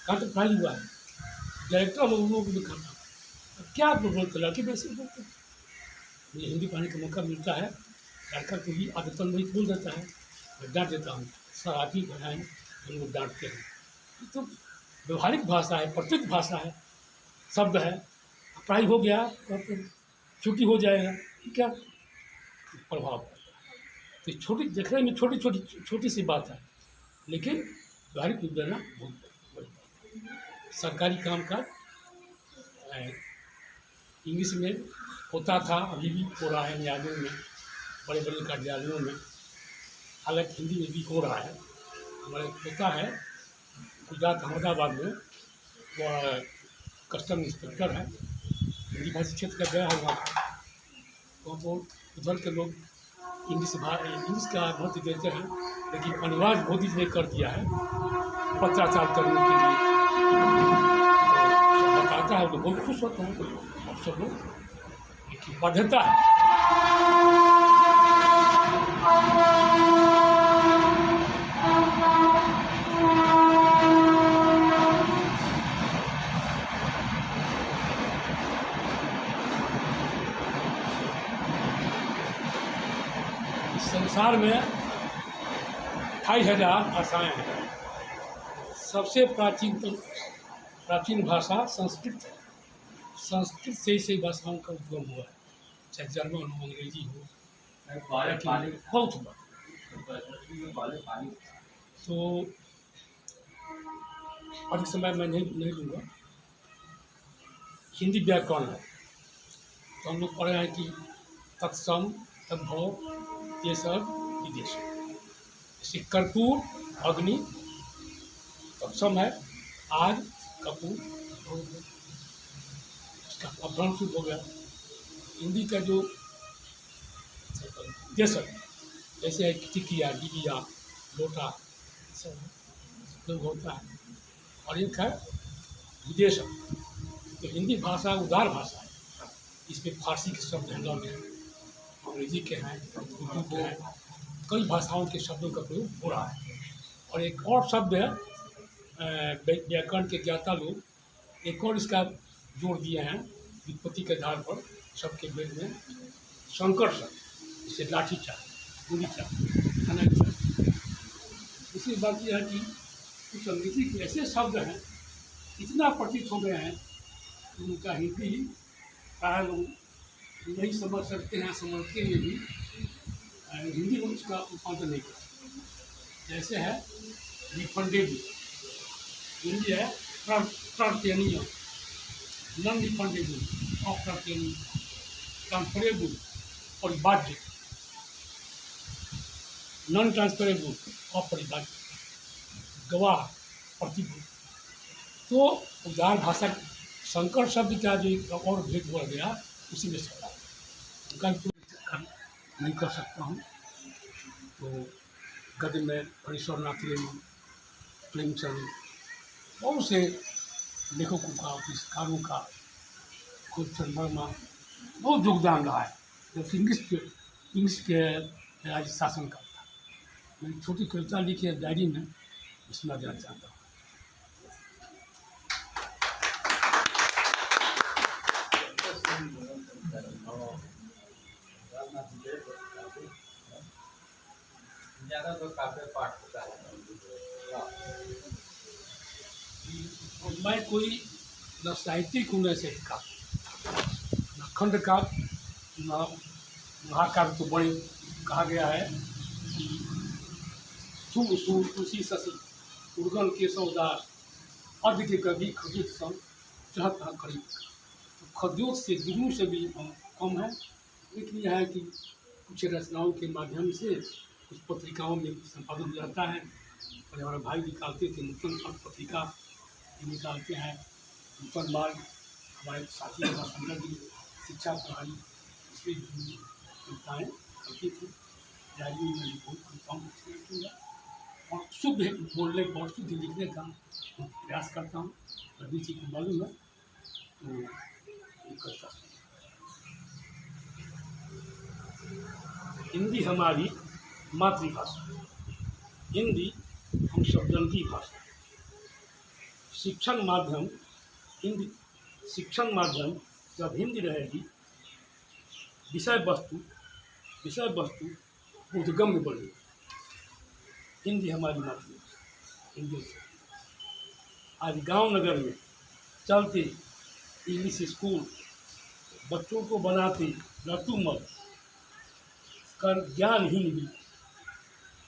कहाँ तक पढ़ाई हुआ है। डायरेक्टर लोगों को भी खाता क्या आप लोग बोलते, लड़के वैसे बोलते। मुझे हिंदी पढ़ने का मौका मिलता है, लड़का को भी आदतन वही बोल देता है, मैं डांट देता हूँ। सर आप ही पढ़ाएँ, हम लोग डांटते हैं। तो व्यवहारिक भाषा है, प्रचलित भाषा है, शब्द है। पढ़ाई हो गया, कहते छुट्टी हो जाएगा, क्या प्रभाव पड़ता है। तो छोटी देखने में छोटी सी बात है, लेकिन व्यवहारिक रूप देना बहुत बड़ी बात है। सरकारी काम का इंग्लिश में होता था, अभी भी हो रहा है न्यायालयों में, बड़े बड़े कार्यालयों में। हालांकि हिंदी में भी हो रहा है। हमारे होता है गुजरात अहमदाबाद में, वह कस्टम इंस्पेक्टर है, हिंदी भाषी क्षेत्र का गया है वहाँ तो उधर के लोग इंग्लिश का बहुत देते हैं, लेकिन अनिवार्य मोदी जी ने कर दिया है पत्राचार करने के लिए। तो बताता है तो बहुत खुश होते हैं और सब लोग, लेकिन बाध्यता है। संसार में 25,000 भाषाएँ हैं। सबसे प्राचीन भाषा संस्कृत है। संस्कृत से ही सही भाषाओं का उद्गम हुआ है, चाहे जर्मन हो, अंग्रेजी हो, बहुत हुआ। तो अधिक समय मैं नहीं लूँगा। हिंदी व्याकरण है तो हम लोग पढ़े हैं कि तत्सम, तद्भव, तेसर, विदेश। जैसे कर्पूर, अग्नि, तत्सम है, आग, कपूर, इसका अपभ्रंश हो गया। हिंदी का जो देशक, जैसे टिकिया, डिबिया, लोटा, प्रयोग होता है, और एक है विदेशक। तो हिंदी भाषा उदार भाषा है, इसमें फारसी के शब्द हैं, लौट हैं, अंग्रेजी के हैं, उर्दू के हैं, कई भाषाओं के शब्दों का प्रयोग हो रहा है। और एक और शब्द है, व्याकरण के ज्ञाता लोग एक और इसका जोड़ दिए हैं व्युत्पत्ति के आधार पर शब्द के भेद में, संकर शब्द, जिसे लाठी चाल, गोली चाल, खाना चाल। दूसरी बात यह है कि कुछ अंग्रेजी के ऐसे शब्द हैं इतना प्रतीत हो गए हैं कि उनका हिंदी प्राय लोग नहीं समझ सकते हैं, समझते हुए भी हिंदी में उसका रूपांतर नहीं कर सकते। जैसे है रिफंडेबल, हिंदी है प्रत्यनीय, नॉन रिफंडेबल, अप्रत्यनीय, ट्रांसफरेबल, परिबाध्य, नॉन ट्रांसफरेबल, अपरिबाध्य, गवाह, प्रतिभूत। तो उदार भाषा संकर शब्द का जो एक और भेद बढ़ गया उसी में से उनका नहीं कर सकता हूँ। तो गद्य में हरीश्वरनाथ रेणु, प्रेमचंद, बहुत से लेखकों का, आविष्कारों का, खुदचंद वर्मा बहुत योगदान रहा है। जब इंग्लिश के राज्य शासन का था, मैंने छोटी कविता लिखी है डायरी में, सुना देना चाहता हूँ। ज़्यादा तो काफी पाठ होता है। मैं कोई न साहित्यिक हूँ न साहित्यकार, न खंड का, न महाकाव्य। तो बड़े कहा गया है कि सुर सुर तुलसी सस उर्गन के सौदास अर्ध के कवि खजूत सम चहत खरीद। तो खजूत से दुनू से भी कम है, लेकिन यह है कि कुछ रचनाओं के माध्यम से कुछ पत्रिकाओं में संपादन रहता है। और हमारे भाई निकालते थे, नूतन पत्रिका निकालते हैं, नूतन मार्ग, हमारे साथी हमारा संगठन की शिक्षा प्रणाली, इसमें कविताएँ करती थी। डायरी में बहुत कविताओं को और शुद्ध बोलने और शुद्ध लिखने का प्रयास करता हूँ। रवि जी को मालूम है, तो ये करता हूँ। हिंदी हमारी मातृभाषा, हिंदी हम शब्दों की भाषा। शिक्षण माध्यम हिंदी, शिक्षण माध्यम जब हिंदी रहेगी, विषय वस्तु बोधगम्य बनेगी। हिंदी हमारी मातृभाषा, हिंदी। आज गांव नगर में चलते इंग्लिश स्कूल, बच्चों को बनाते लट्टूमल कर ज्ञानहीन भी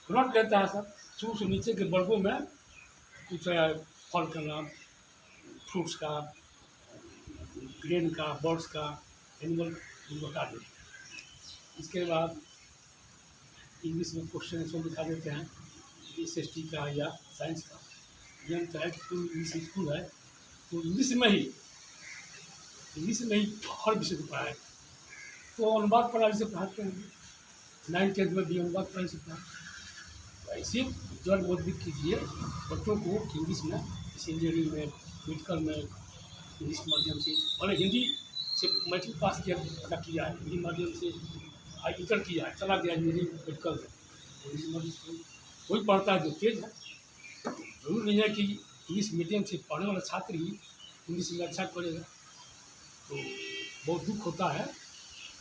रट लेता है। सब शुरू से नीचे के वर्गों में कुछ फल का नाम, फ्रूट्स का, ग्रेन का, बर्ड्स का, एनिमल बता देते हैं। इसके बाद इंग्लिश में क्वेश्चन सब दिखा देते हैं, SST का या साइंस का। ये होता है कि कोई इंग्लिश स्कूल है तो इंग्लिश में ही हर विषय को पढ़ाए। तो अनुवाद प्रणाली से पढ़ाते हैं, 9th-10th में भी अनुवाद प्रणाली से पढ़ाते हैं। ऐसे जड़ मजबूत कीजिए बच्चों को इंग्लिश में, इंजीनियरिंग में, मेडिकल में इंग्लिश माध्यम से। मैंने हिंदी से मैट्रिक पास किया है, हिंदी माध्यम से इंटर किया है, चला गया इंजीनियरिंग मेडिकल में, इंग्लिश माध्यम से कोई पढ़ता है जो तेज है। जरूर नहीं है कि इंग्लिश मीडियम से पढ़ने वाला छात्र ही इंग्लिश में अच्छा पढ़ेगा। तो बहुत दुख होता है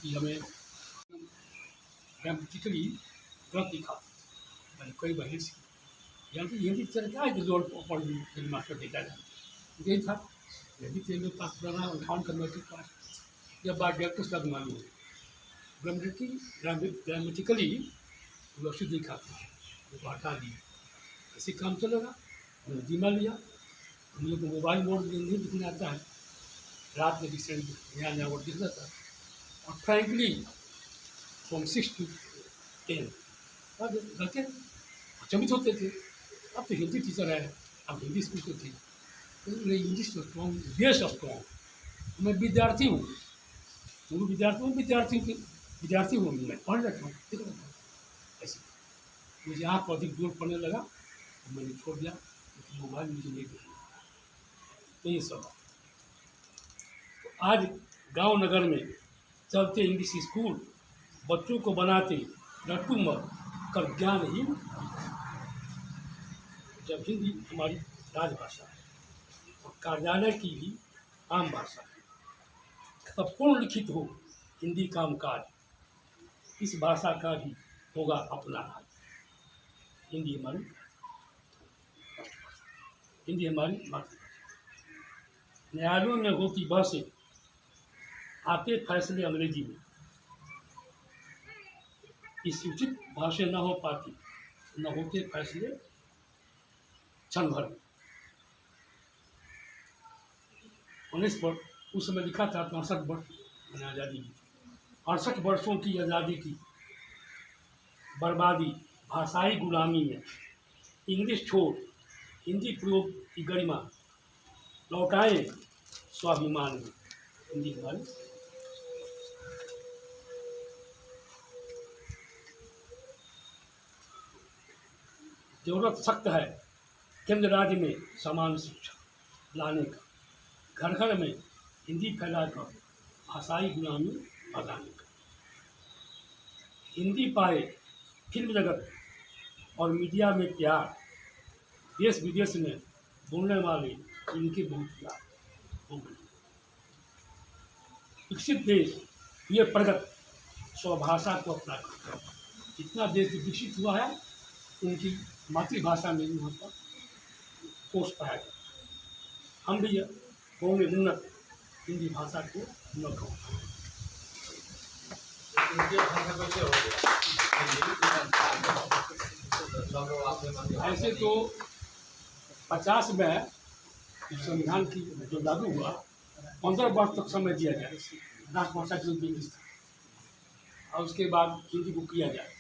कि हमें ग्रामेटिकली गलत लिखा। मैंने कई बार हिट्स की, यहाँ की हिंदी चल क्या है कि जोड़ पढ़ मास्टर देता है, यही था। यदि तेल में पास पुराना 58 का मैट्रिक पास, जब बात डायरेक्टर साहब मालूम हो ग्रामेटिकली व्यवस्थित नहीं खाते, वो हटा दिए। ऐसे काम चलेगा, मैंने जिम्मा लिया। मुझे तो मोबाइल मोड में नहीं दिखने आता है, रात में रिसेंट नया वर्ड दिख जाता है। और फ्रैंकली फ्रॉम 6 to 10 लड़के चमित होते थे। अब तो हिंदी टीचर है, अब हिंदी स्कूल के थे, तो इंग्लिश तो स्ट्रॉन्ग, बेस स्ट्रॉन्ग। मैं विद्यार्थी हूँ, विद्यार्थी हूँ, मैं पढ़ लेता हूँ, देख लेता हूँ। ऐसे मुझे आप अधिक दूर पढ़ने लगा, तो मैंने छोड़ दिया क्योंकि मोबाइल मुझे नहीं देखना। तो ये सब तो आज गांव नगर में चलते इंग्लिश स्कूल, बच्चों को बनाते रट्टू मत कर ज्ञानहीन। जब हिंदी हमारी राजभाषा है और कार्यालय की भी आम भाषा है, तब पूर्ण लिखित हो हिंदी कामकाज, इस भाषा का भी होगा अपना राज। हिंदी हमारी मातृभाषा। न्यायालयों में होती बहसें, आते फैसले अंग्रेजी में, इस उचित भाषा न हो पाती, न होते फैसले क्षण भर। 19 वर्ष उस समय लिखा था, 65 वर्ष मैंने आज़ादी की। 68 वर्षों की आज़ादी की बर्बादी भाषाई गुलामी में, इंग्लिश छोड़ हिंदी प्रयोग की गरिमा लौटाए स्वाभिमान में। हिंदी हमारी जरूरत सख्त है केंद्र राज्य में समान शिक्षा लाने का, घर घर में हिंदी फैलाकर भाषाई गुलामी भगाने का। हिंदी पाए फिल्म जगत और मीडिया में प्यार, देश विदेश में बोलने वाले इनके बहुत प्यार हो गए। विकसित देश ये प्रगत स्वभाषा को अपना कर, जितना देश विकसित हुआ है उनकी मातृभाषा में यहाँ पर कोष पाया जाता है। हम भी होंगे उन्नत हिंदी भाषा को न कहो। ऐसे तो 50 में संविधान की जो लागू हुआ 15 वर्ष तक समय दिया जाए राजभाषा जो इंग्लिश था, और उसके बाद हिंदी को किया जाए।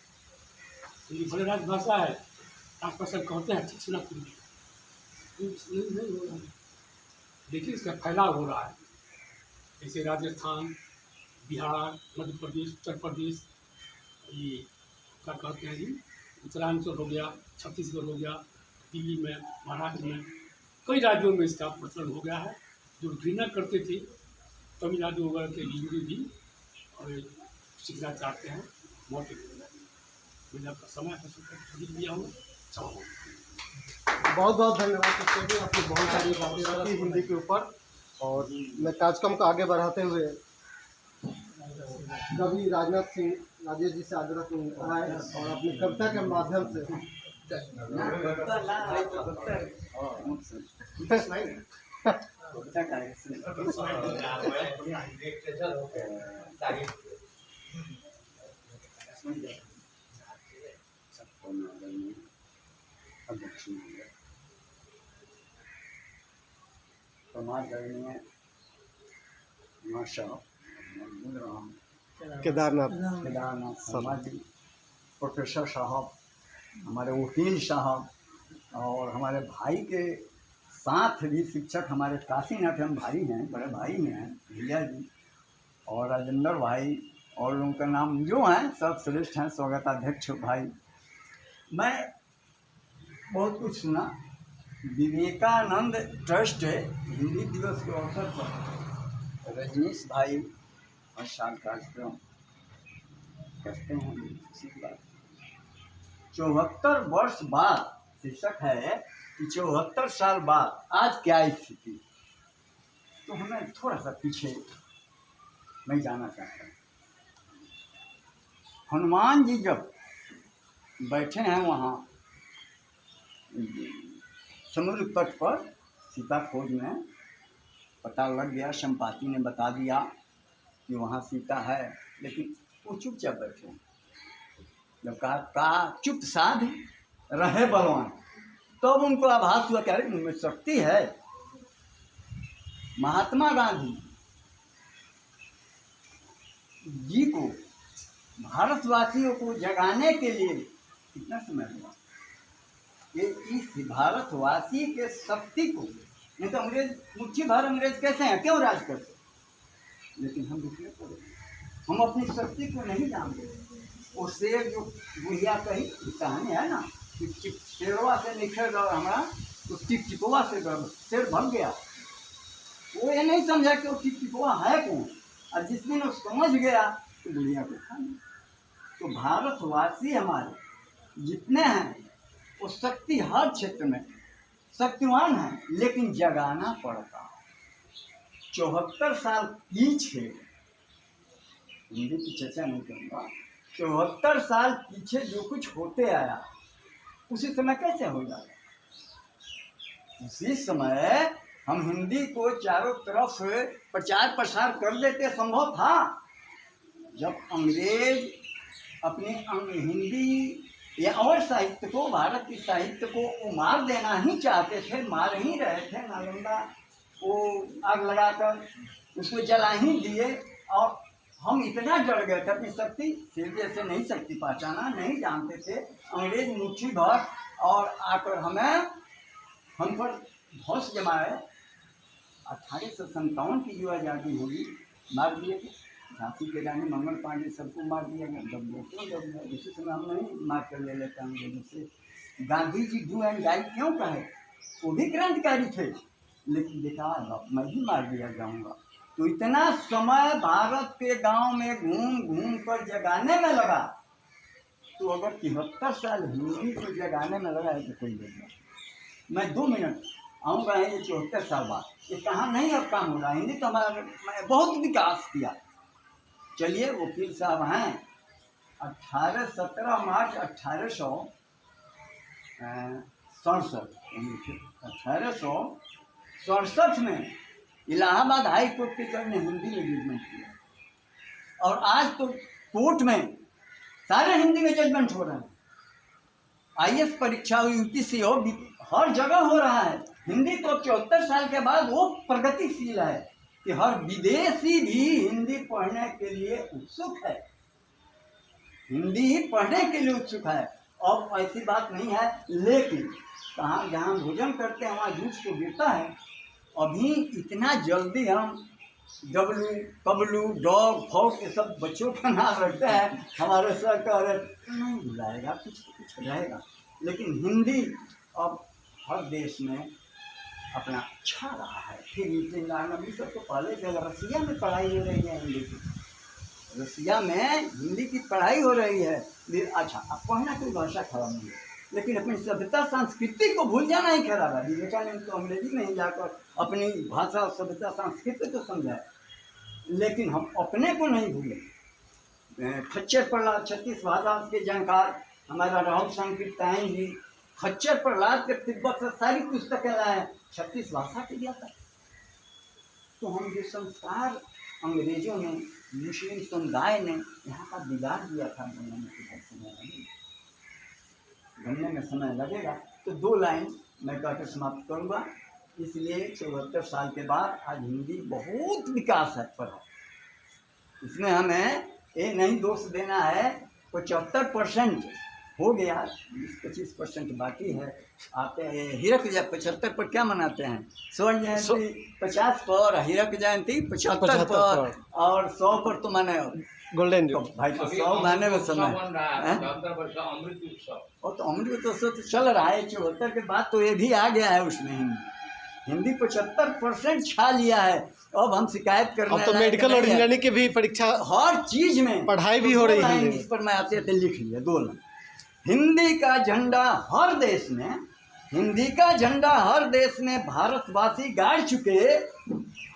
हिंदी बड़े राजभाषा है, राजभाषा कहते हैं, ठीक सुना नहीं हो रहा है, लेकिन इसका फैलाव हो रहा है। जैसे राजस्थान, बिहार, मध्य प्रदेश, उत्तर प्रदेश, ये क्या कहते हैं जी, उत्तरांचल हो गया, छत्तीसगढ़ हो गया, दिल्ली में, महाराष्ट्र में, कई राज्यों में इसका प्रचलन हो गया है। जो घृणा करते थे तमिलनाडु वगैरह के हिंदी भी और सीखना चाहते हैं, मौके मैंने आपका समय खरीद लिया हूँ। बहुत बहुत धन्यवाद। इसके लिए आपने बहुत सारी बातें रखी हिंदी के ऊपर, और मैं कार्यक्रम को आगे बढ़ाते हुए कवि राजनाथ सिंह राजेश जी से आग्रह करूँगा और अपनी कविता के माध्यम से केदारनाथ समाधि प्रोफेसर साहब, हमारे वकील साहब, और हमारे भाई के साथ भी शिक्षक हमारे काशीनाथ हम भाई हैं, बड़े भाई हैं भैया जी, और राजेंद्र भाई, और उनका नाम जो हैं सब श्रेष्ठ हैं, स्वागताध्यक्ष भाई। मैं बहुत कुछ सुना। विवेकानंद ट्रस्ट हिंदी दिवस के अवसर पर रजनीश भाई हर साल कार्यक्रम करते हैं। इसी बात 74 वर्ष बाद शीर्षक है कि 74 साल बाद आज क्या स्थिति। तो हमें थोड़ा सा पीछे मैं जाना चाहता हूँ। हनुमान जी जब बैठे हैं वहाँ समुद्र तट पर, सीता खोज में पता लग गया, संपाति ने बता दिया कि वहाँ सीता है, लेकिन वो चुपचाप बैठे हैं। जब कहा चुप साध रहे बलवान, तब तो उनको आभास हुआ कि अरे उनमें शक्ति है। महात्मा गांधी जी को भारतवासियों को जगाने के लिए कितना समय हुआ कि इस भारतवासी के शक्ति को, नहीं तो अंग्रेज मुट्ठी भर अंग्रेज कैसे हैं, क्यों राज करते, लेकिन हम दूसरे को, हम अपनी शक्ति को नहीं जानते। वो शेर जो बुढ़िया कही कहानी है ना, शेरवा से निखर और हमारा तो टिपटिपवा से शेर भग गया। वो ये नहीं समझा कि वो टिपटिपवा है कौन, और जिस दिन वो समझ गया तो दुनिया को खा लिया। तो भारतवासी हमारे जितने हैं वो शक्ति हर क्षेत्र में शक्तिवान है, लेकिन जगाना पड़ता है। 74 साल पीछे, हिंदी की चर्चा नहीं करूँगा, 74 साल पीछे जो कुछ होते आया उसी समय कैसे हो जाएगा? उसी समय हम हिंदी को चारों तरफ प्रचार प्रसार कर देते संभव था। जब अंग्रेज अपनी हिंदी या और साहित्य को, भारत के साहित्य को वो मार देना ही चाहते थे, मार ही रहे थे। नालंदा वो आग लगाकर उसको जला ही दिए, और हम इतना डर गए थे अपनी शक्ति से, जैसे नहीं शक्ति पहचाना, नहीं जानते थे। अंग्रेज मुट्ठी भर और आकर हम पर धौंस जमाए। 1857 की जो आज़ादी होगी मार दिए थे, झांसी के रानी मंगल पांडे सबको मार दिया गया। उसी समय हम नहीं मार कर ले लेते अंग्रेजों से। Gandhi ji do and die क्यों कहे? वो भी क्रांतिकारी थे, लेकिन देखा मैं भी मार दिया जाऊँगा। तो इतना समय भारत के गांव में घूम घूम कर जगाने में लगा। तो अगर 73 साल हिंदी को जगाने में लगा है तो कोई नहीं। मैं 2 मिनट आऊँगा, ये 74 साल बाद ये कहाँ नहीं अब काम हो रहा। हिंदी तो हमारा बहुत विकास किया। चलिए वकील साहब हैं, 17 मार्च 1867 में इलाहाबाद हाई कोर्ट के जज ने हिंदी में जजमेंट किया, और आज तो कोर्ट में सारे हिंदी में जजमेंट हो रहे हैं। IAS परीक्षा हुई, UPSC हो, हर जगह हो रहा है। हिंदी तो 74 साल के बाद वो प्रगतिशील है कि हर विदेशी भी हिंदी पढ़ने के लिए उत्सुक है, हिंदी पढ़ने के लिए उत्सुक है। अब ऐसी बात नहीं है, लेकिन कहाँ जहाँ भोजन करते हैं वहाँ जूझ को गिरता है। अभी इतना जल्दी हम डब्लू कबलू डॉग फॉग ये सब बच्चों का नाम रखते हैं, हमारे सरकार नहीं बुलाएगा, कुछ रहेगा। लेकिन हिंदी अब हर देश में अपना छा रहा है। फिर अभी सब तो पहले से रसिया में पढ़ाई हो रही है हिंदी की, रसिया में हिंदी की पढ़ाई हो रही है। अच्छा, अब पढ़ना कोई भाषा खराब नहीं है, लेकिन अपनी सभ्यता संस्कृति को भूल जाना ही खराब है। विवेकानंद तो अंग्रेजी में ही जाकर अपनी भाषा सभ्यता संस्कृति को समझाए, लेकिन हम अपने को नहीं भूले। खच्चर प्रहलाद 36 भाषा के जानकार हमारा राहुल संकीर्तायन जी खच्चर प्रहलाद के तिब्बत से सारी पुस्तकें लाए, 36 भाषा के दिया था। तो हम जो संस्कार अंग्रेजों ने, मुस्लिम समुदाय ने यहाँ का बिगाड़ दिया था, बनने में समय लगेगा। तो 2 लाइन मैं कहकर समाप्त करूँगा। इसलिए 74 साल के बाद आज हिंदी बहुत विकास है पर इसमें हमें ये नहीं दोष देना है। 75% हो गया, 20-25% बाकी है। आते हैं हीरक जयंती 75 पर क्या मनाते हैं? स्वर्ण जयंती 50 पर, हीरक जयंती 75 पर, और 100 पर तो माने गोल्डन तो भाई तो 100 महीने में समय और तो अमृत उत्सव तो चल रहा है। 74 के बाद तो ये भी आ गया है उसमें। हिंदी 75% छा लिया है। अब हम शिकायत कर रहे हैं। अब तो मेडिकल और इंजीनियरिंग की भी परीक्षा, हर चीज में पढ़ाई भी हो रही है। इस पर मैं आते थे लिख लिया 2 लाइन। हिंदी का झंडा हर देश में, हिंदी का झंडा हर देश में भारतवासी गाड़ चुके,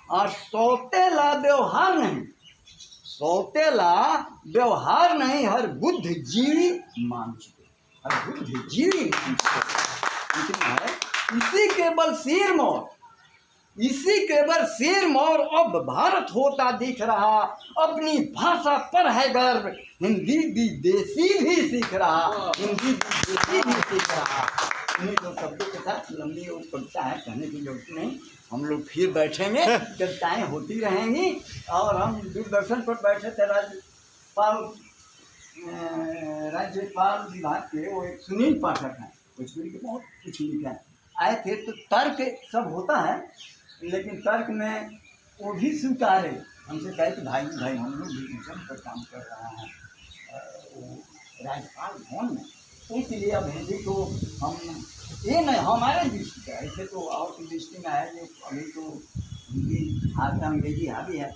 और सौतेला व्यवहार नहीं, सौतेला व्यवहार नहीं, हर बुद्धिजीवी मान चुके, हर बुद्धिजीवी मान चुके है। इसी केवल सिरमौर, इसी केवल सिरमौर अब भारत होता दिख रहा। अपनी भाषा पर है गर्व, हिंदी विदेशी भी सीख रहा, हिंदी विदेशी भी सीख रहा। इन्हीं 2 शब्दों के साथ लंबी वो कविता है, कहने की जरूरत नहीं। हम लोग फिर बैठेंगे, चर्चाएँ होती रहेंगी। और हम दूरदर्शन पर बैठे थे, राज्यपाल विभाग के वो एक सुनील पाठक हैं, भोजपुरी के बहुत कुछ लिखा है। आए थे तो तर्क सब होता है, लेकिन तर्क में वो भी स्वीकारे। हमसे कहे कि भाई हम लोग भी मिशन पर काम कर रहे हैं राज्यपाल भवन में, इसलिए अब हिंदी को हम ये नहीं हमारे दृष्टि का, ऐसे तो और की दृष्टि में है जो अभी तो हिंदी हाथ अंग्रेजी हावी है।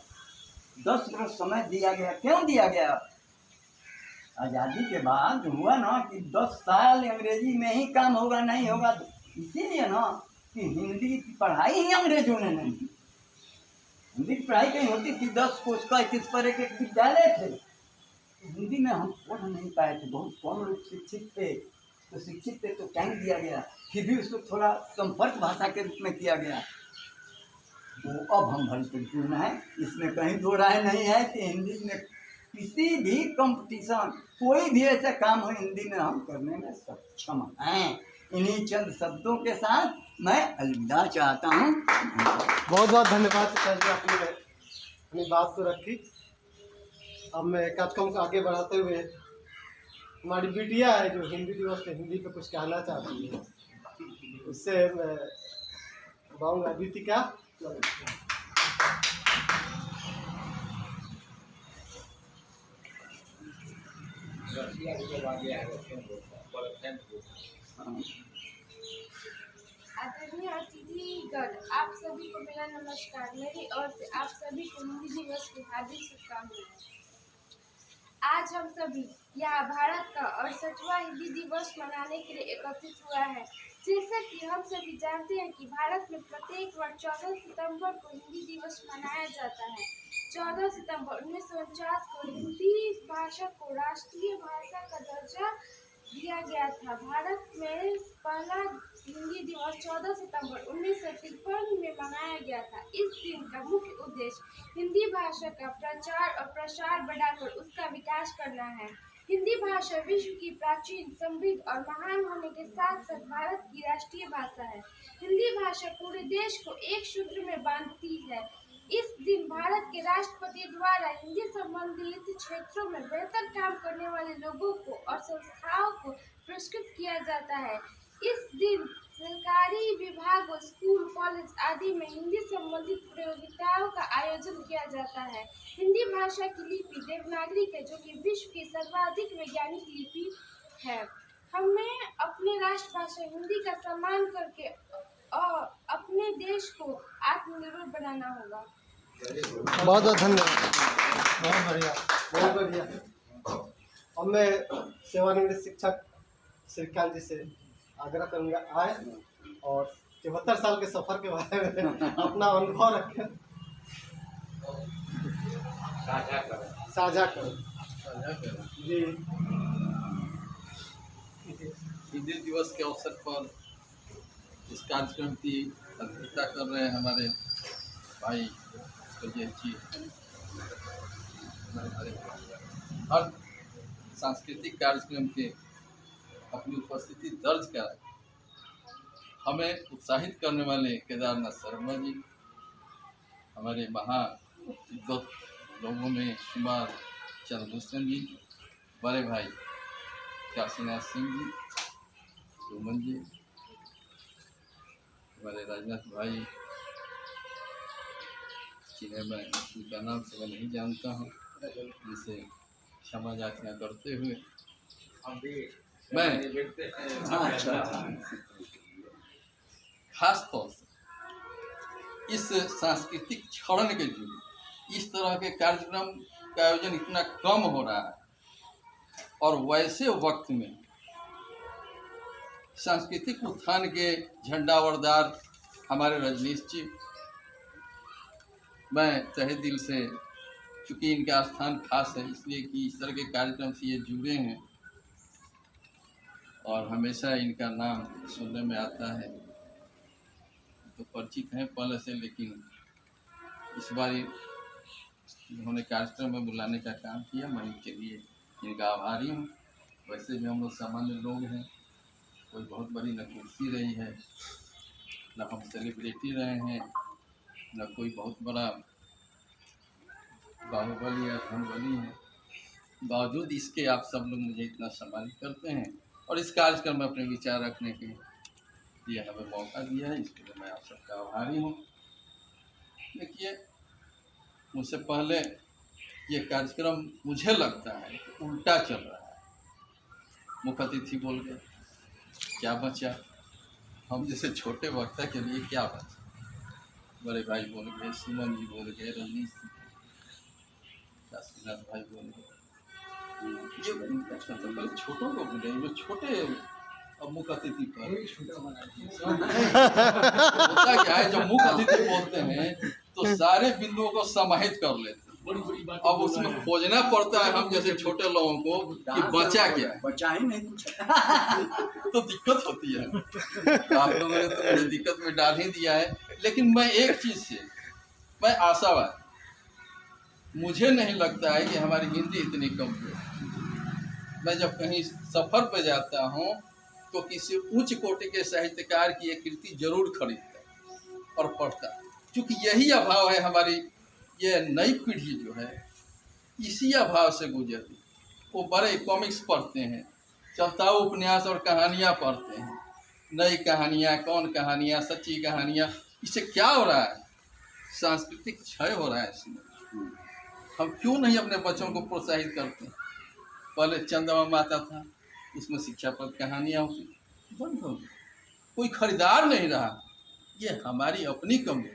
10 वर्ष समय दिया गया, क्यों दिया गया? आज़ादी के बाद हुआ ना कि 10 साल अंग्रेजी में ही काम होगा, नहीं होगा, इसीलिए ना कि हिंदी की पढ़ाई ही अंग्रेजों ने नहीं की। हिंदी की पढ़ाई कहीं होती थी, 10 कोस का 21 पर एक विद्यालय थे। हिंदी में हम पढ़ नहीं पाए थे, बहुत कम लोग शिक्षित थे, तो शिक्षित थे तो टाइम दिया गया, फिर भी उसको थोड़ा संपर्क भाषा के रूप में किया गया। तो अब हम भरपूर है, इसमें कहीं दो राय नहीं है कि हिंदी में किसी भी कंपटीशन कोई भी ऐसा काम हो हिंदी में हम करने में सक्षम हैं। इन्हीं चंद शब्दों के साथ मैं अलविदा चाहता हूँ। बहुत बहुत धन्यवाद सर जी, आपने अपनी बात को रखी। अब मैं कार्यक्रम को आगे बढ़ाते हुए हमारी बिटिया है जो हिंदी दिवस पे हिंदी पे कुछ कहना चाहती है, उससे मैं बताऊँगा। दीपिका, आदरणीय अतिथिगण, आप सभी को मेरा नमस्कार। मेरी ओर से आप सभी को हिंदी दिवस की हार्दिक शुभकामनाएं। आज हम सभी यहाँ भारत का 68वां हिंदी दिवस मनाने के लिए एकत्रित हुआ है। जैसा कि हम सभी जानते हैं कि भारत में प्रत्येक वर्ष 14 सितंबर को हिंदी दिवस मनाया जाता है। 14 सितंबर 1949 को हिंदी भाषा को राष्ट्रीय भाषा का दर्जा दिया गया था। भारत में पहला हिंदी दिवस 14 सितंबर 1953 में मनाया गया था। इस दिन का मुख्य उद्देश्य हिंदी भाषा का प्रचार और प्रसार बढ़ाकर उसका विकास करना है। हिंदी भाषा विश्व की प्राचीन, समृद्ध और महान होने के साथ साथ भारत की राष्ट्रीय भाषा है। हिंदी भाषा पूरे देश को एक सूत्र में बांधती है। इस दिन भारत के राष्ट्रपति द्वारा हिंदी संबंधित क्षेत्रों में बेहतर काम करने वाले लोगों को और संस्थाओं को पुरस्कृत किया जाता है। इस दिन सरकारी विभागों, स्कूल, कॉलेज आदि में हिंदी संबंधित प्रतियोगिताओं का आयोजन किया जाता है। हिंदी भाषा की लिपि देवनागरी है, जो कि विश्व की सर्वाधिक वैज्ञानिक लिपि है। हमें अपने राष्ट्रभाषा हिंदी का सम्मान करके और अपने देश को आत्मनिर्भर बनाना होगा। बहुत बहुत धन्यवाद, बहुत बढ़िया, बहुत बढ़िया। अब मैं सेवानिवृत्त शिक्षक श्रीकांत जी से आग्रह करूँगा आए और 74 साल के सफर के बारे में अपना अनुभव रखें, साझा करें जी। हिंदी दिवस के अवसर पर इस कार्यक्रम की अध्यक्षता कर रहे हैं हमारे भाई जी। हर सांस्कृतिक कार्यक्रम के अपनी उपस्थिति दर्ज कर हमें उत्साहित करने वाले केदारनाथ शर्मा जी, हमारे महाविद्वत लोगों में शुमार चंद्रभूषण जी, बड़े भाई काशीनाथ सिंह जी, सुमन जी, हमारे राजनाथ भाई जिन्हें मैं उनका नाम से मैं नहीं जानता हूँ, जिसे क्षमा याचना करते हुए मैं खास तौर से इस सांस्कृतिक क्षरण के जुड़े इस तरह के कार्यक्रम का आयोजन इतना कम हो रहा है और वैसे वक्त में सांस्कृतिक उत्थान के झंडावरदार हमारे रजनीश जी, मैं तहे दिल से, चूँकि इनका स्थान खास है इसलिए कि इस तरह के कार्यक्रम से ये जुड़े हैं और हमेशा इनका नाम सुनने में आता है, तो परिचित हैं पहले से, लेकिन इस बार उन्होंने कार्यक्रम में बुलाने का काम किया, मैं इनके लिए इनका आभारी हूँ। वैसे भी हम लोग सामान्य लोग हैं, कोई बहुत बड़ी न कुर्सी रही है, न हम सेलिब्रिटी रहे हैं, न कोई बहुत बड़ा बाहुबली या धनबली है। बावजूद इसके आप सब लोग मुझे इतना सम्मानित करते हैं और इस कार्यक्रम में अपने विचार रखने के लिए हमें मौका दिया है, इसके लिए मैं आप सबका आभारी हूँ। देखिए, मुझसे पहले ये कार्यक्रम मुझे लगता है कि उल्टा चल रहा है। मुख्य अतिथि बोल गए, क्या बचा? हम जैसे छोटे वक्ता के लिए क्या बचा? बड़े भाई बोल गए, सुमन जी बोल गए, रजनीश काशीनाथ भाई बोल गए। ये पहले छोटों को बोले, जो छोटे अब मुख्य अतिथि पर होता क्या है, जब मुख्य अतिथि बोलते हैं तो सारे बिंदुओं को समाहित कर लेते हैं। अब उसमें खोजना पड़ता है हम जैसे छोटे लोगों को कि बचा क्या है, बचा ही नहीं कुछ। तो दिक्कत होती है। आप लोगों ने तो मुझे दिक्कत में डाल ही दिया है। लेकिन मैं एक चीज से मैं आशावाद, मुझे नहीं लगता है कि हमारी हिंदी इतनी कमजोर है। मैं जब कहीं सफर पे जाता हूँ तो किसी उच्च कोटि के साहित्यकार की एक कृति जरूर खरीदता और पढ़ता, क्योंकि यही अभाव है हमारी ये नई पीढ़ी जो है, इसी अभाव से गुजरती। वो बड़े कॉमिक्स पढ़ते हैं, चलता उपन्यास और कहानियाँ पढ़ते हैं, नई कहानियाँ, कौन कहानियाँ, सच्ची कहानियाँ। इससे क्या हो रहा है? सांस्कृतिक क्षय हो रहा है इसमें। हम क्यों नहीं अपने बच्चों को प्रोत्साहित करते हैं? पहले चंद्रमा माता था, उसमें शिक्षाप्रद कहानियाँ होती, बंद हो गई, कोई खरीदार नहीं रहा। ये हमारी अपनी कमी।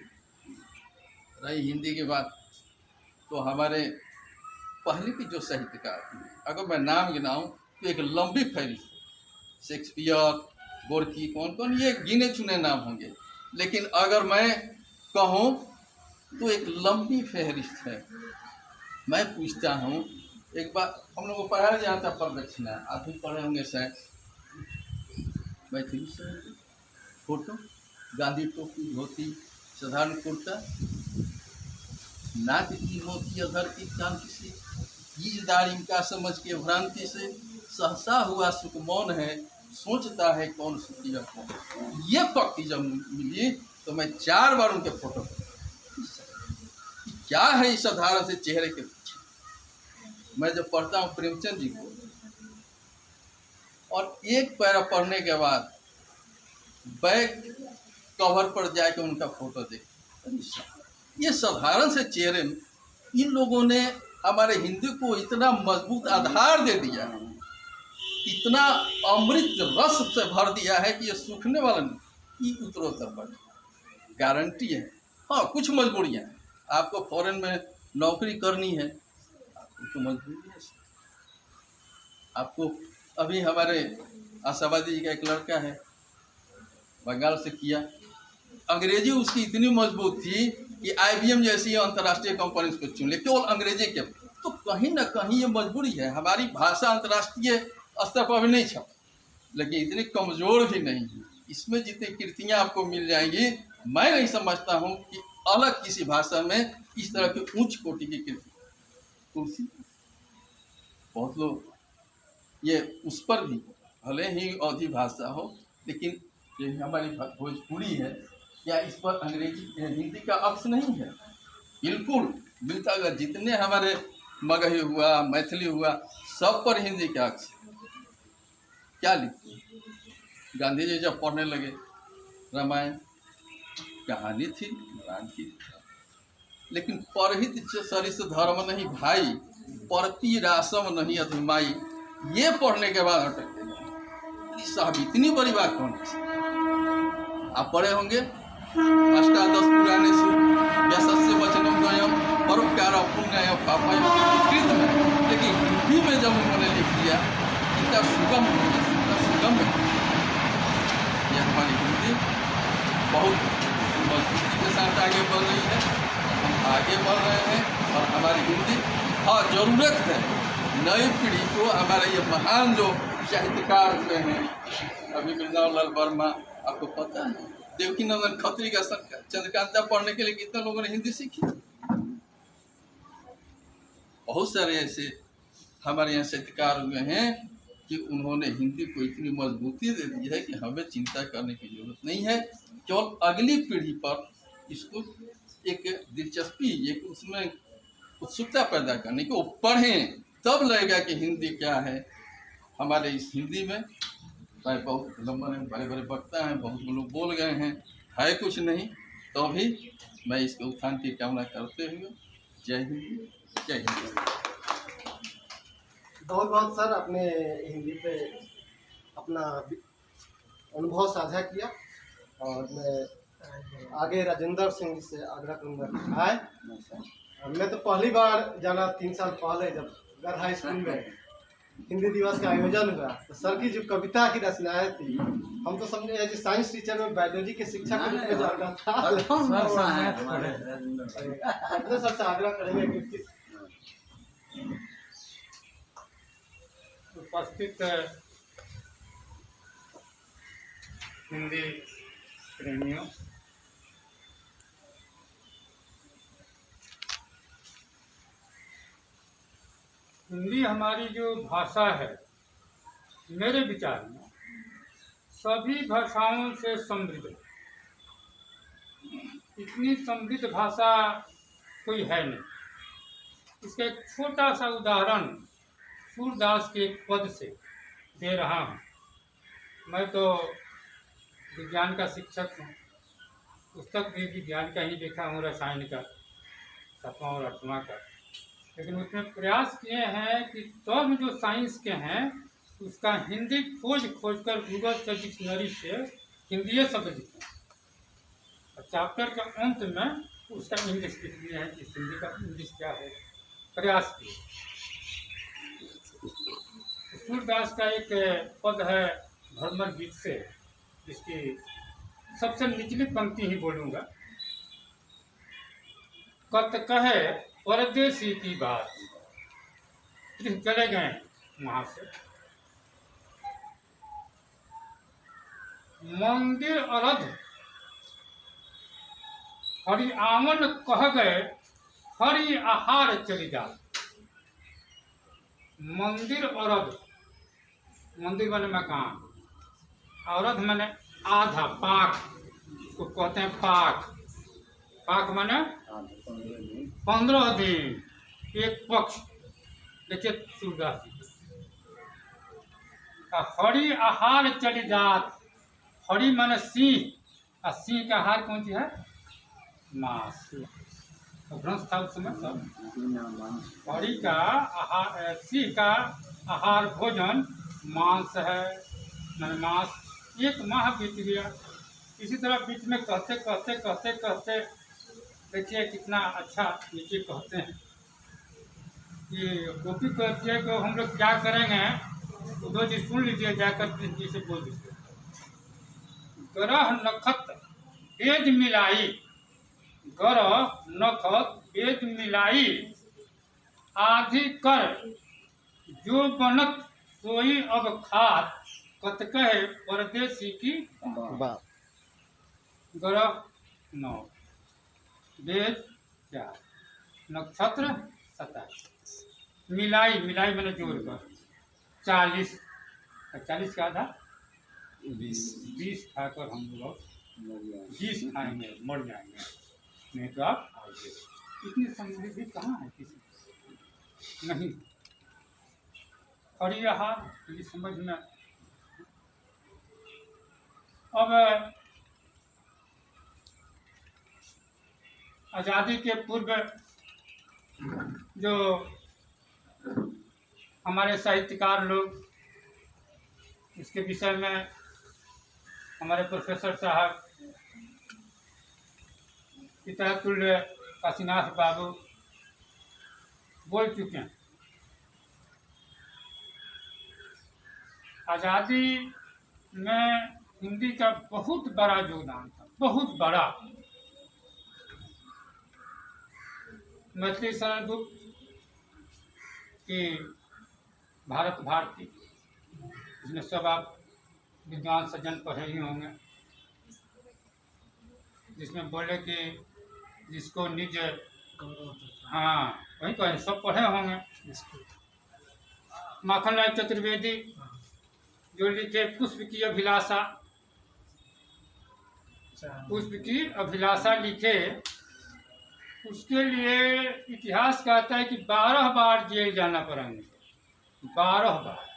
रही हिंदी की बात, तो हमारे पहले के जो साहित्यकार थे, अगर मैं नाम गिनाऊं तो एक लंबी फहरिस्त, शेक्सपियर, गोरकी, कौन कौन, ये गिने चुने नाम होंगे। लेकिन अगर मैं कहूं तो एक लंबी फहरिस्त है। मैं पूछता हूं, एक बार हम लोग को पढ़ाया जाता प्रदक्षिणा, आप भी पढ़े होंगे शायद, मैथिली से फोटो, गांधी टोपी, धोती, साधारण कुर्ता, नाक की मोती अधर की कांति से, बीजदार इनका समझ के भ्रांति से, सहसा हुआ सुख मौन है, सोचता है कौन सुखी कौन। ये पक्ति जब मिली तो मैं 4 बार उनके फोटो, क्या है इस साधारण से चेहरे के पीछे। मैं जब पढ़ता हूँ प्रेमचंद जी को, और एक पैरा पढ़ने के बाद बैक कवर पर जाके उनका फोटो देख, ये साधारण से चेहरे, इन लोगों ने हमारे हिंदी को इतना मजबूत आधार दे दिया है, इतना अमृत रस से भर दिया है कि ये सूखने वाला नहीं, ये उत्तरोत्तर बढ़ गारंटी है। हाँ, कुछ मजबूरियाँ हैं, आपको फॉरेन में नौकरी करनी है, आपको तो मजबूरी है। आपको अभी हमारे आशावादी जी का एक लड़का है, बंगाल से किया, अंग्रेजी उसकी इतनी मजबूत थी कि IBM जैसी अंतर्राष्ट्रीय कंपनी उसको चुन ले, केवल अंग्रेजी के। तो कहीं ना कहीं ये मजबूरी है। हमारी भाषा अंतर्राष्ट्रीय स्तर पर भी नहीं छप, लेकिन इतनी कमज़ोर भी नहीं है। इसमें जितनी कृतियाँ आपको मिल जाएंगी, मैं नहीं समझता हूँ कि अलग किसी भाषा में इस तरह की उच्च कोटि की कृति। तुलसी, बहुत लोग ये उस पर भी, भले ही अवधी भाषा हो, लेकिन ये हमारी भोजपुरी है, या इस पर अंग्रेजी हिंदी का अक्स नहीं है, बिल्कुल मिलता हुआ। जितने हमारे मगही हुआ, मैथिली हुआ, सब पर हिंदी का अक्स। क्या लिखते? गांधी जी जब पढ़ने लगे रामायण, कहानी थी राम की, लेकिन परहित सरिस धर्म नहीं भाई, परति रासम नहीं अधिमाई, ये पढ़ने के बाद अटक गए। साहब इतनी बड़ी बात कौन है? आप पढ़े होंगे अष्टादश पुराने व्यासस्य वचनम द्वयम परोपकार पुण्य पापय संस्कृत में, लेकिन हिंदी में जब उन्होंने लिख दिया इतना सुगम है। ये हमारी हिंदी बहुत मजबूती के साथ आगे बढ़ रही है, हम आगे बढ़ रहे हैं। और हमारी हिंदी, हाँ, ज़रूरत है नई पीढ़ी को। हमारे ये महान जो साहित्यकार हुए हैं, अभी वृंदावन वर्मा, आपको पता है, देवकी नंदन खत्री का चंद्रकांता पढ़ने के लिए कितने लोगों ने हिंदी सीखी। बहुत सारे ऐसे हमारे यहाँ साहित्यकार हुए हैं कि उन्होंने हिंदी को इतनी मजबूती दे दी है कि हमें चिंता करने की जरूरत नहीं है। केवल अगली पीढ़ी पर इसको एक दिलचस्पी, एक उसमें उत्सुकता पैदा करने की, वो पढ़ें, तब लगेगा कि हिंदी क्या है। हमारे इस हिंदी में बहुत लंबा है, बड़े बड़े वक्ता हैं, बहुत लोग बोल गए हैं, है कुछ नहीं, तो भी मैं इसके उत्थान की कामना करते हुए जय हिंद, जय हिंद। बहुत बहुत सर, अपने हिंदी पे अपना अनुभव साझा किया और मैं आगे राजेंद्र सिंह जी से आग्रह करूँगा आए। मैं तो पहली बार जाना 3 साल पहले जब गढ़ हाई स्कूल में हिंदी दिवस का आयोजन हुआ तो सर की जो कविता की रचनाएं थी हम तो समझे हैं कि साइंस टीचर में बायोलॉजी के शिक्षक के रूप में जाना था। सर से आग्रह करेंगे कि उपस्थित हिंदी प्रेमियों, हिंदी हमारी जो भाषा है मेरे विचार में सभी भाषाओं से समृद्ध है। इतनी समृद्ध भाषा कोई है नहीं। इसका एक छोटा सा उदाहरण सूरदास के एक पद से दे रहा हूँ। मैं तो विज्ञान का शिक्षक हूँ, पुस्तक भी विज्ञान का ही देखा हूँ, रसायन का 7वां और 8वां का, लेकिन उसमें प्रयास किए हैं कि टर्म जो साइंस के हैं उसका हिंदी खोज कर गूगल से डिक्शनरी से हिंदी शब्द लिखें और चैप्टर के अंत में उसका इंग्लिश लिख दिया है कि हिंदी का इंग्लिश क्या है। प्रयास किए। सूरदास का एक पद है भ्रमर गीत से, जिसकी सबसे निचली पंक्ति ही बोलूँगा। कत कहे परदेसी की बात, फिर चले गए वहाँ से। मंदिर अरध हरि आवन कह गए, हरि आहार चली जा। मंदिर अरध, मंदिर माने मकान, अरध माने आधा, पाक, उसको कहते हैं पाक। पाक माने 15 दिन, एक पक्ष। देखिए सूरदास जी, हरि आहार चली जात। हरि माने सिंह, और सिंह का आहार कौन सी है? मांस। तो भ्रंश था उस समय सब। हरि का आहार, सिंह का आहार भोजन मांस है, मैंने मांस। 1 माह बीत गया। इसी तरह बीच में कहते कहते कहते कहते देखिए कितना अच्छा नीचे कहते हैं कि गोपी कहती है कि हम लोग क्या करेंगे, उद्धव जी सुन लीजिए, जाकर कृष्ण जी से बोल दीजिए। ग्रह नखत वेद मिलाई, ग्रह नखत वेद मिलाई, आधि कर जो बनत सोई अब खात, कत कहे परदेसी की बात। ग्रह 9, वेद 4, नक्षत्र 27, मिलाई, मिलाई मैंने जोड़ कर 40, 40 का आधा 20 खाकर हम लोग 20 खाएंगे, मर जाएंगे, नहीं तो आप आइए। इतनी समृद्धि कहाँ है किसी नहीं। और यह ये समझ में अब आज़ादी के पूर्व जो हमारे साहित्यकार लोग, इसके विषय में हमारे प्रोफेसर साहब पितातुल्य काशीनाथ बाबू बोल चुके हैं। आज़ादी में हिंदी का बहुत बड़ा योगदान था, बहुत बड़ा। मैथिली शरण गुप्त की भारत भारती, जिसमें सब आप विद्वान सज्जन पढ़े ही होंगे, जिसमें बोले कि जिसको निज, हाँ वही तो सब पढ़े होंगे। माखनलाल चतुर्वेदी जो लिखे पुष्प की अभिलाषा, पुष्प की अभिलाषा लिखे, उसके लिए इतिहास कहता है कि 12 बार जेल जाना पड़ा मुझे, 12 बार।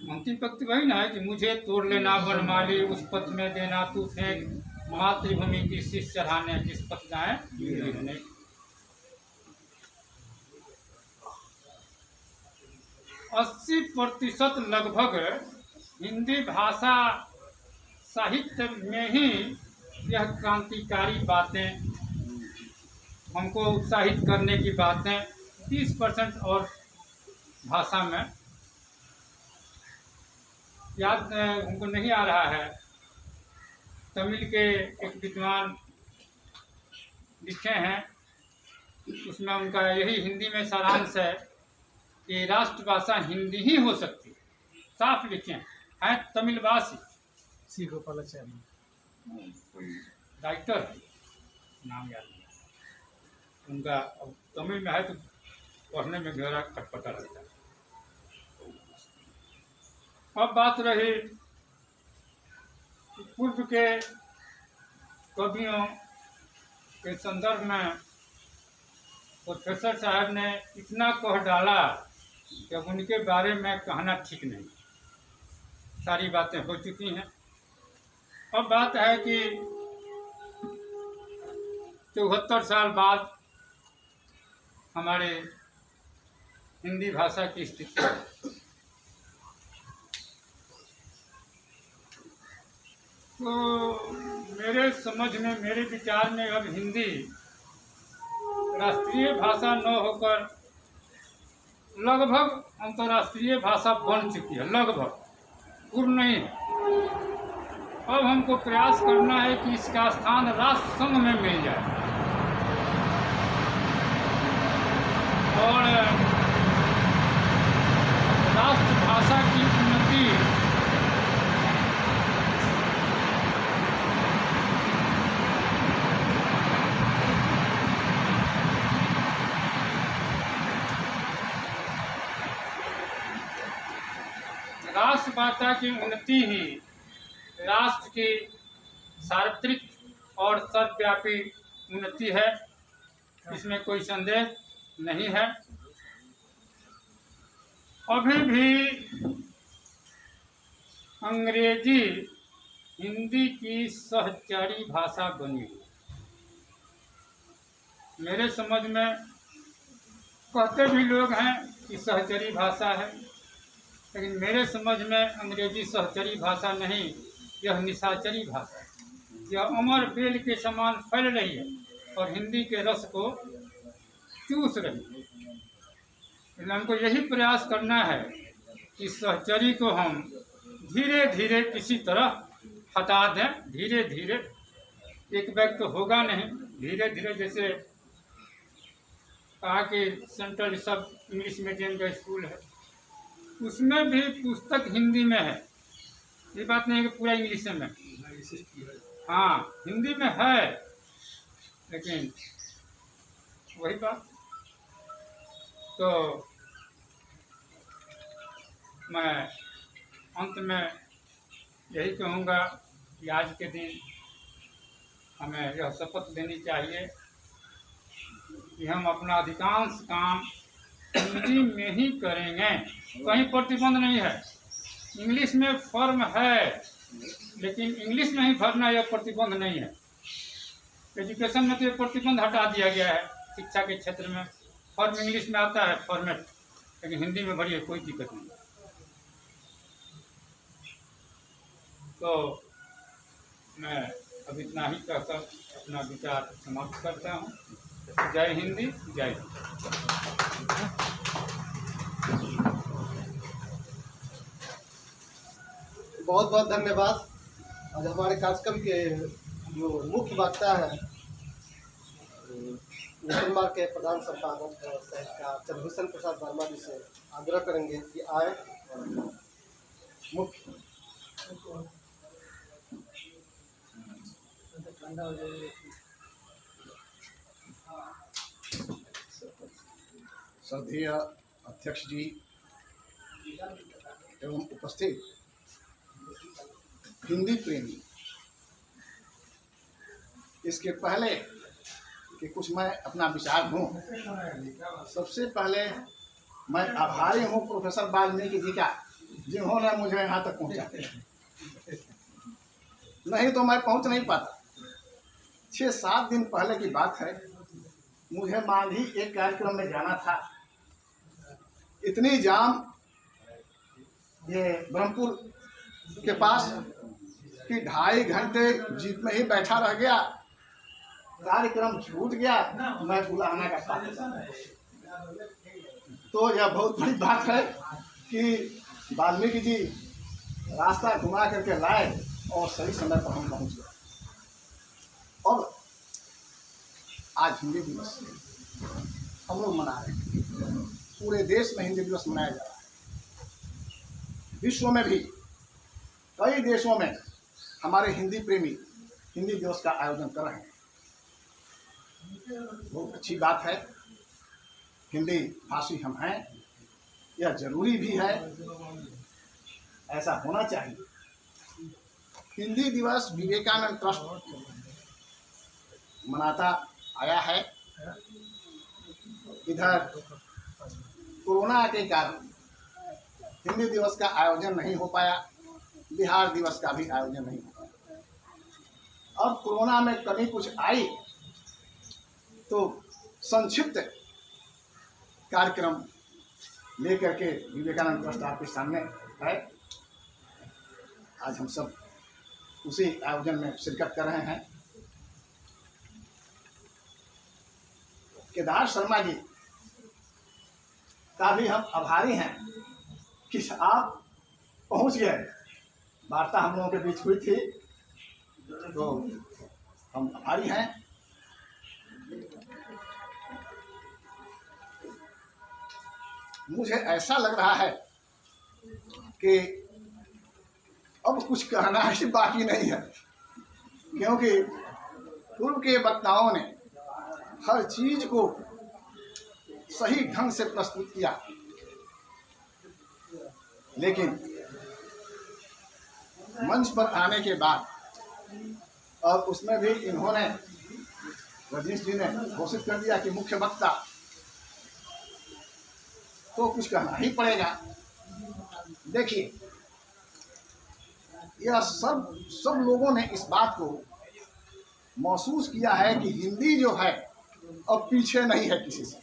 अंतिम पंक्ति वही ना है कि मुझे तोड़ लेना बनमाली, उस पथ में देना तू फेंक, मातृभूमि की शीश चढ़ाने जिस पथ जाए नहीं। 80% लगभग हिंदी भाषा साहित्य में ही यह क्रांतिकारी बातें, हमको उत्साहित करने की बातें 20% और भाषा में याद हमको नहीं आ रहा है। तमिल के एक विद्वान लिखे हैं, उसमें उनका यही हिंदी में सारांश है कि राष्ट्रभाषा हिंदी ही हो सकती है। साफ लिखे हैं तमिलवासी। सी गोपालाचार्य कोई राइटर है, नाम याद नहीं, उनका अब तमिल में है तो पढ़ने में गहरा खटपटा रहता है। अब बात रही पूर्व के कवियों के संदर्भ में, प्रोफेसर साहब ने इतना कह डाला कि अब उनके बारे में कहना ठीक नहीं, सारी बातें हो चुकी हैं। अब बात है कि 74 साल बाद हमारे हिंदी भाषा की स्थिति है। तो मेरे समझ में, मेरे विचार में अब हिंदी राष्ट्रीय भाषा न होकर लगभग अंतर्राष्ट्रीय भाषा बन चुकी है, लगभग, पूर्ण नहीं है। अब हमको प्रयास करना है कि इसका स्थान राष्ट्र संघ में मिल जाए और राष्ट्रभाषा की उन्नति राष्ट्रभाषा की उन्नति ही राष्ट्र की सार्वत्रिक और सर्वव्यापी उन्नति है, इसमें कोई संदेह नहीं है। अभी भी अंग्रेजी हिंदी की सहचरी भाषा बनी है। मेरे समझ में कहते भी लोग हैं कि सहचरी भाषा है, लेकिन मेरे समझ में अंग्रेजी सहचरी भाषा नहीं, यह निशाचरी भाषा है। यह अमर बेल के समान फैल रही है और हिंदी के रस को चूस रही है। इसलिए हमको यही प्रयास करना है कि सहचरी को हम धीरे धीरे किसी तरह हटा दें, धीरे धीरे, एक बैग तो होगा नहीं, धीरे धीरे। जैसे कहा कि सेंट्रल सब इंग्लिश मीडियम का स्कूल है, उसमें भी पुस्तक हिंदी में है, ये बात नहीं है कि पूरा इंग्लिश में है। हाँ, हिंदी में है, लेकिन वही बात। तो मैं अंत में यही कहूँगा कि आज के दिन हमें यह शपथ लेनी चाहिए कि हम अपना अधिकांश काम हिंदी में ही करेंगे। कहीं प्रतिबंध नहीं है, इंग्लिश में फॉर्म है, लेकिन इंग्लिश में ही भरना यह प्रतिबंध नहीं है। एजुकेशन में तो ये प्रतिबंध हटा दिया गया है, शिक्षा के क्षेत्र में फॉर्म इंग्लिश में आता है फॉर्मेट, लेकिन हिंदी में भरिए, कोई दिक्कत नहीं। तो मैं अब इतना ही कहकर अपना विचार समाप्त करता हूँ। जय हिंदी, जय हिंद। बहुत बहुत धन्यवाद। आज हमारे कार्यक्रम के जो मुख्य वक्ता है मुसलमान के प्रधान संपादक साहित्यकार चंद्रभूषण प्रसाद वर्मा जी से आग्रह करेंगे कि आए मुख्य श्रद्धेय अध्यक्ष जी एवं उपस्थित हिंदी प्रेमी, इसके पहले कि कुछ मैं अपना विचार दूं, सबसे पहले मैं आभारी हूं प्रोफेसर वाल्मीकि जी का, जिन्होंने मुझे यहाँ तक पहुँचा। नहीं तो मैं पहुँच नहीं पाता। 6-7 दिन पहले की बात है, मुझे मांझी एक कार्यक्रम में जाना था। इतनी जाम ये ब्रह्मपुर के पास कि 2.5 घंटे जीप में ही बैठा रह गया, कार्यक्रम छूट गया, मैं बुलाना का पात्र। तो यह बहुत बड़ी बात है कि वाल्मीकि जी रास्ता घुमा करके लाए और सही समय पर हम पहुंच गए। और आज हिंदी दिवस हम लोग मना रहे हैं, पूरे देश में हिंदी दिवस मनाया जा रहा है। विश्व में भी कई देशों में हमारे हिंदी प्रेमी हिंदी दिवस का आयोजन कर रहे हैं। बहुत अच्छी बात है, हिंदी भाषी हम हैं, यह जरूरी भी है, ऐसा होना चाहिए। हिंदी दिवस विवेकानंद ट्रस्ट मनाता आया है। इधर कोरोना के कारण हिंदी दिवस का आयोजन नहीं हो पाया, बिहार दिवस का भी आयोजन नहीं हो पाया। अब कोरोना में कमी कुछ आई तो संक्षिप्त कार्यक्रम लेकर के विवेकानंद ट्रस्ट आपके सामने है। आज हम सब उसी आयोजन में शिरकत कर रहे हैं। केदार शर्मा जी का भी हम आभारी हैं कि आप पहुंच गए। वार्ता हम लोगों के बीच हुई थी, तो हम आभारी हैं। मुझे ऐसा लग रहा है कि अब कुछ कहना ही बाकी नहीं है, क्योंकि पूर्व के वक्ताओं ने हर चीज को सही ढंग से प्रस्तुत किया, लेकिन मंच पर आने के बाद और उसमें भी इन्होंने, रजनीश जी ने घोषित कर दिया कि मुख्य वक्ता, तो कुछ कहना ही पड़ेगा। देखिए, यह सब लोगों ने इस बात को महसूस किया है कि हिंदी जो है अब पीछे नहीं है किसी से।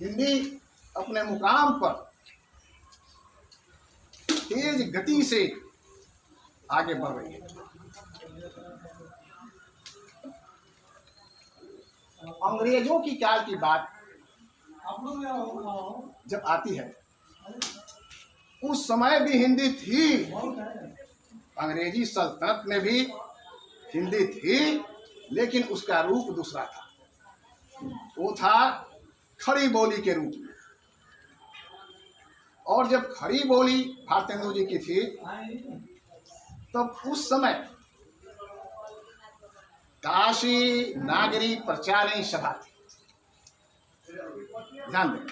हिंदी अपने मुकाम पर तेज गति से आगे बढ़ रही है। अंग्रेजों की काल की बात जब आती है, उस समय भी हिंदी थी, अंग्रेजी सल्तनत में भी हिंदी थी, लेकिन उसका रूप दूसरा था। वो था खड़ी बोली के रूप में। और जब खड़ी बोली भारतेंदु जी की थी, तब उस समय काशी नागरी प्रचारिणी सभा थी। ध्यान दें,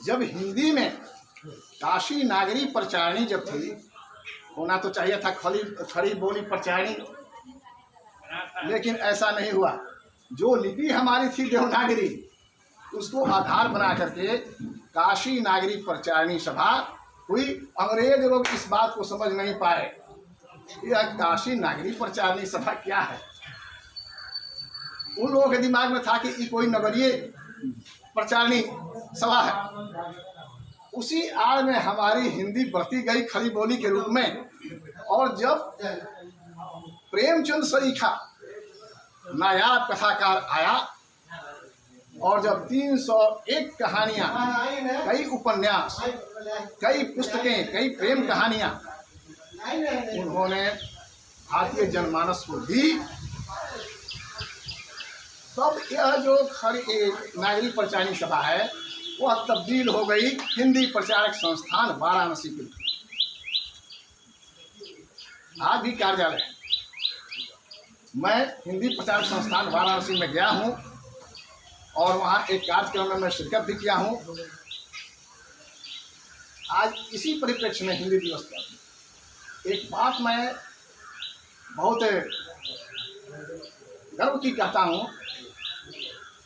जब हिंदी में काशी नागरी प्रचारिणी जब थी, होना तो चाहिए था खड़ी बोली प्रचारिणी, लेकिन ऐसा नहीं हुआ। जो लिपि हमारी थी देवनागरी, उसको आधार बना करके काशी नागरी प्रचारिणी सभा हुई। अंग्रेज लोग इस बात को समझ नहीं पाए, यह काशी नागरी प्रचारिणी सभा क्या है। उन लोगों के दिमाग में था कि ये कोई नगरीय प्रचारिणी सभा है। उसी आड़ में हमारी हिंदी बढ़ती गई खड़ी बोली के रूप में। और जब प्रेमचंद सरीखा नायाब कथाकार आया, और जब 301 कहानियां, कई उपन्यास, कई पुस्तकें, कई प्रेम कहानियां उन्होंने भारतीय जनमानस को दी, तब यह जो नागरी प्रचारिणी सभा है वह तब्दील हो गई हिंदी प्रचारक संस्थान वाराणसी के रूप में। आज भी कार्यालय है। मैं हिंदी प्रचारक संस्थान वाराणसी में गया हूँ और वहाँ एक कार्यक्रम में मैं शिरकत भी किया हूँ। आज इसी परिप्रेक्ष्य में हिंदी दिवस पर एक बात मैं बहुत गर्व की कहता हूँ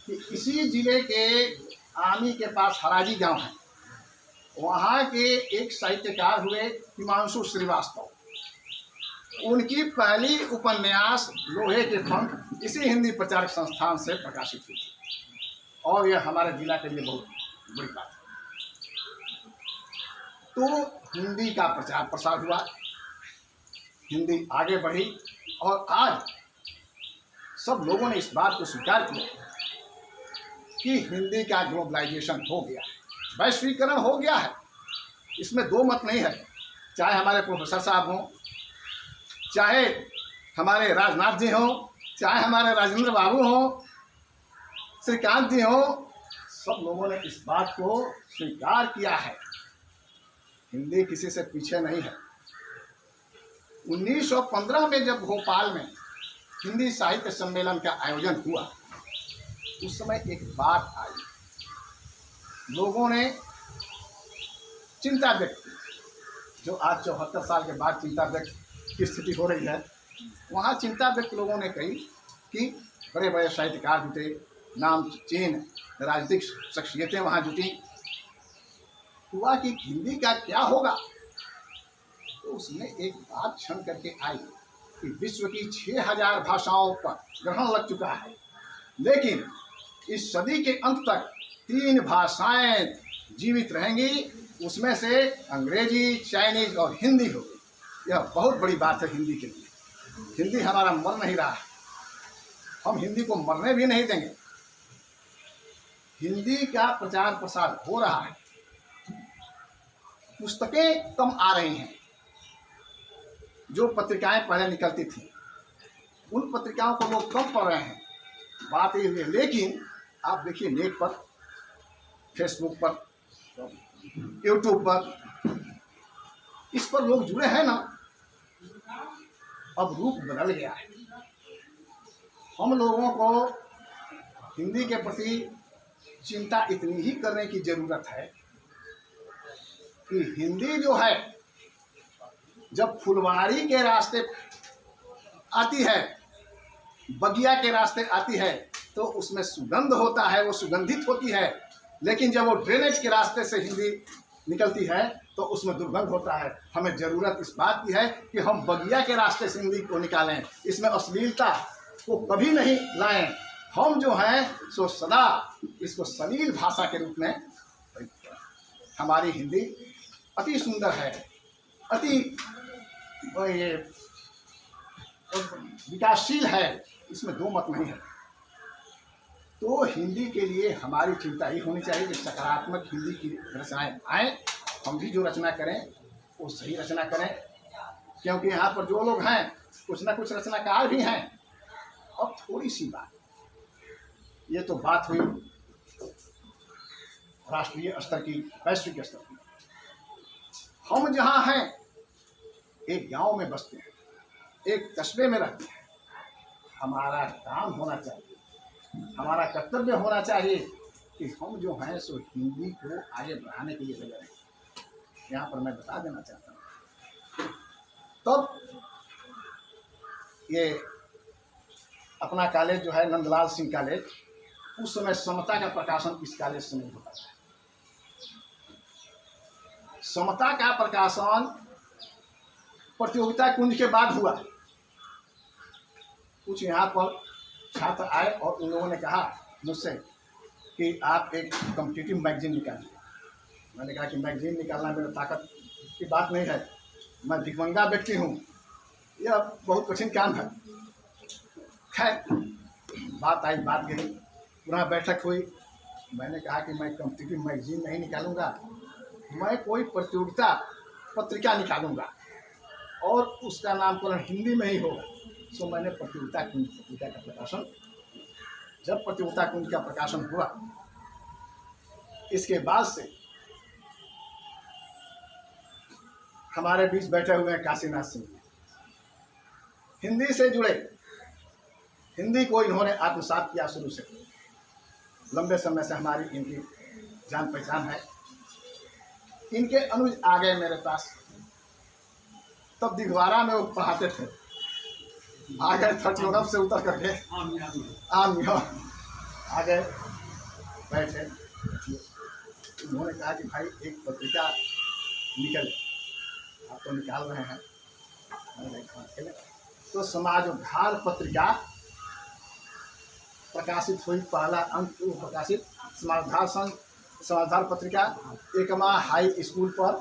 कि इसी जिले के आमी के पास हराजी गांव है, वहाँ के एक साहित्यकार हुए हिमांशु श्रीवास्तव। उनकी पहली उपन्यास लोहे के पंख इसी हिंदी प्रचारक संस्थान से प्रकाशित हुई थी। और यह हमारे जिला के लिए बहुत बड़ी बात है। तो हिंदी का प्रचार प्रसार हुआ, हिंदी आगे बढ़ी और आज सब लोगों ने इस बात को स्वीकार किया कि हिंदी का ग्लोबलाइजेशन हो गया है, वैश्वीकरण हो गया है। इसमें दो मत नहीं है, चाहे हमारे प्रोफेसर साहब हों, चाहे हमारे राजनाथ जी हों, चाहे हमारे राजेंद्र बाबू हों, श्रीकांत जी हों, सब लोगों ने इस बात को स्वीकार किया है। हिंदी किसी से पीछे नहीं है। 1915 में जब भोपाल में हिंदी साहित्य सम्मेलन का आयोजन हुआ, उस समय एक बात आई, लोगों ने चिंता व्यक्त की, जो आज 74 साल के बाद चिंता व्यक्त की स्थिति हो रही है, वहाँ चिंता व्यक्त लोगों ने कही कि बड़े बड़े साहित्यकार जुटे, नामचीन राजनीतिक शख्सियतें वहाँ जुटी, हुआ कि हिंदी का क्या होगा। तो उसमें एक बात क्षण करके आई कि विश्व की 6000 भाषाओं पर ग्रहण लग चुका है, लेकिन इस सदी के अंत तक 3 भाषाएं जीवित रहेंगी, उसमें से अंग्रेजी, चाइनीज और हिंदी होगी। यह बहुत बड़ी बात है हिंदी के लिए। हिंदी हमारा मर नहीं रहा है, हम हिंदी को मरने भी नहीं देंगे। हिंदी का प्रचार प्रसार हो रहा है, पुस्तकें कम आ रही हैं। जो पत्रिकाएं पहले निकलती थी, उन पत्रिकाओं को लोग कम पढ़ रहे हैं, बात ये है। लेकिन आप देखिए नेट पर, फेसबुक पर, यूट्यूब पर, इस पर लोग जुड़े हैं ना। अब रूप बदल गया है। हम लोगों को हिंदी के प्रति चिंता इतनी ही करने की जरूरत है कि हिंदी जो है, जब फुलवारी के रास्ते आती है, बगिया के रास्ते आती है, तो उसमें सुगंध होता है, वो सुगंधित होती है। लेकिन जब वो ड्रेनेज के रास्ते से हिंदी निकलती है तो उसमें दुर्गंध होता है। हमें ज़रूरत इस बात की है कि हम बगिया के रास्ते से हिंदी को निकालें, इसमें अश्लीलता को कभी नहीं लाएं। हम जो हैं सो सदा इसको सलील भाषा के रूप में, हमारी हिंदी अति सुंदर है, अति ये विकासशील है, इसमें दो मत नहीं है। तो हिंदी के लिए हमारी चिंता ही होनी चाहिए कि सकारात्मक हिंदी की रचनाएं आएँ। हम भी जो रचना करें वो सही रचना करें, क्योंकि यहाँ पर जो लोग हैं कुछ ना कुछ रचनाकार भी हैं। अब थोड़ी सी बात, ये तो बात हुई राष्ट्रीय स्तर की, वैश्विक स्तर की। हम जहाँ हैं, एक गांव में बसते हैं, एक कस्बे में रहते हैं, हमारा काम होना चाहिए, हमारा कर्तव्य होना चाहिए कि हम जो हैं सो हिंदी को आगे बढ़ाने के लिए लगे रहें। यहाँ पर मैं बता देना चाहता हूँ, तब ये अपना कॉलेज जो है नंदलाल सिंह कॉलेज, उस समय समता का प्रकाशन इस कॉलेज से नहीं होता था। समता का प्रकाशन प्रतियोगिता कुंज के बाद हुआ। कुछ यहाँ पर छात्र आए और उन लोगों ने कहा मुझसे कि आप एक कॉम्पिटिटिव मैगजीन निकालिए। मैंने कहा कि मैगजीन निकालना मेरे ताकत की बात नहीं है, मैं भिखमंगा व्यक्ति हूँ, यह बहुत कठिन काम है। खैर बात आई, बात गई, पुनः बैठक हुई। मैंने कहा कि मैं कॉम्पिटिटिव मैगजीन नहीं निकालूंगा, मैं कोई प्रतियोगिता पत्रिका निकालूंगा और उसका नामकरण हिंदी में ही होगा। सो मैंने प्रतियोगिता कुंज पत्रिका का प्रकाशन, जब प्रतियोगिता कुंज का प्रकाशन हुआ, इसके बाद से हमारे बीच बैठे हुए हैं काशीनाथ सिंह, हिंदी से जुड़े, हिंदी को इन्होंने आत्मसात किया शुरू से, लंबे समय से हमारी इनकी जान पहचान है। इनके अनुज आ गए मेरे पास, तब दिघवारा में वो पढ़ाते थे, आ गए 30 से उतर करके आ गए, बैठे। उन्होंने कहा कि भाई एक पत्रिका निकले, आप तो निकाल रहे हैं। तो समाजोद्धार पत्रिका प्रकाशित हुई, पहला अंक वो प्रकाशित समाजधार पत्रिका एकमा हाई स्कूल पर,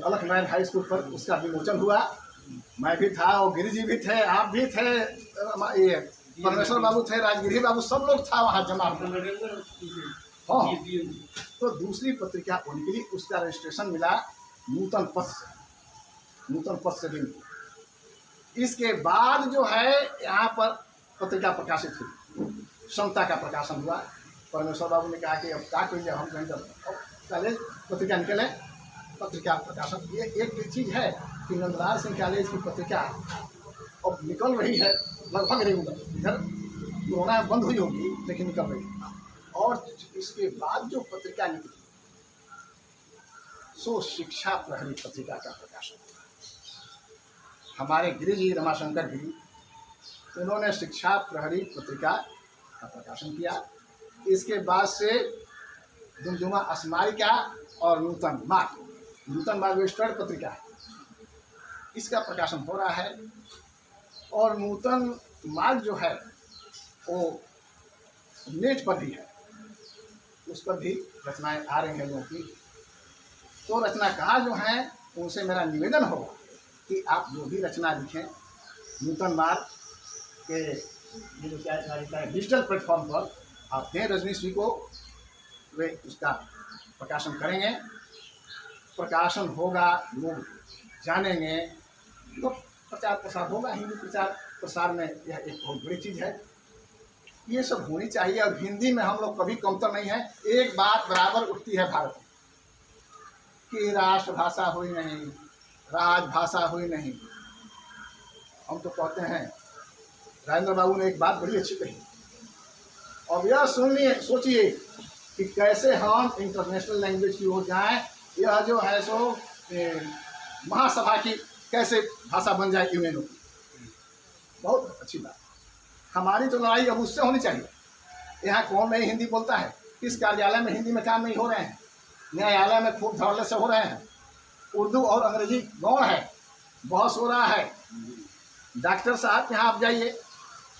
अलखनैन हाई स्कूल पर उसका विमोचन हुआ। मैं भी था और गिरी जी भी थे, आप भी थे, ये परमेश्वर बाबू थे, राजगिरी बाबू, सब लोग था वहाँ जमा। हाँ, तो दूसरी पत्रिका उनके लिए उसका रजिस्ट्रेशन मिला नूतन पथ से भी। इसके बाद जो है यहाँ पर पत्रिका प्रकाशित हुई, समता का प्रकाशन हुआ। परमेश्वर बाबू ने कहा कि अब क्या कोई हम कहीं कॉलेज पत्रिका निकले, पत्रिका प्रकाशन। ये एक चीज़ है कि नंदलाल सिंह कॉलेज की पत्रिका अब निकल रही है, लगभग रेगुलर। इधर कोरोना बंद हुई होगी लेकिन निकल रही है। और इसके बाद जो पत्रिका निकली सो शिक्षा प्रहरी पत्रिका का प्रकाशन। हमारे गिरी जी रमाशंकर गिरी, उन्होंने शिक्षा प्रहरी पत्रिका का प्रकाशन किया। इसके बाद से दुमदुमा अस्मारिका और नूतन मार्ग स्टड पत्रिका है, इसका प्रकाशन हो रहा है। और नूतन मार्ग जो है वो नेट पर भी है, उस पर भी रचनाएं आ रही हैं लोगों की। तो रचनाकार जो हैं उनसे मेरा निवेदन होगा कि आप जो भी रचना लिखें नूतन मार्ग के ये जो क्या है डिजिटल प्लेटफॉर्म पर आप दें रजनीश जी को, वे उसका प्रकाशन करेंगे। प्रकाशन होगा, लोग जानेंगे तो प्रचार प्रसार होगा। हिंदी प्रचार प्रसार में यह एक बहुत बड़ी चीज़ है, ये सब होनी चाहिए। और हिंदी में हम लोग कभी कमतर नहीं है। एक बात बराबर उठती है भारत में कि राष्ट्रभाषा हुई नहीं, राजभाषा हुई नहीं। हम तो कहते हैं, राजेंद्र बाबू ने एक बात बड़ी अच्छी कही। अब यह सुनिए, सोचिए कि कैसे हम इंटरनेशनल लैंग्वेज की ओर जाएं। यह जो है सो महासभा की कैसे भाषा बन जाए यूएनओ की, बहुत अच्छी बात। हमारी तो लड़ाई अब उससे होनी चाहिए। यहाँ कौन नहीं हिंदी बोलता है, किस कार्यालय में हिंदी में काम नहीं हो रहे हैं, न्यायालय में खूब धड़ल्ले से हो रहे हैं। उर्दू और अंग्रेजी गौण है, बहस हो रहा है। डॉक्टर साहब यहाँ आप जाइए,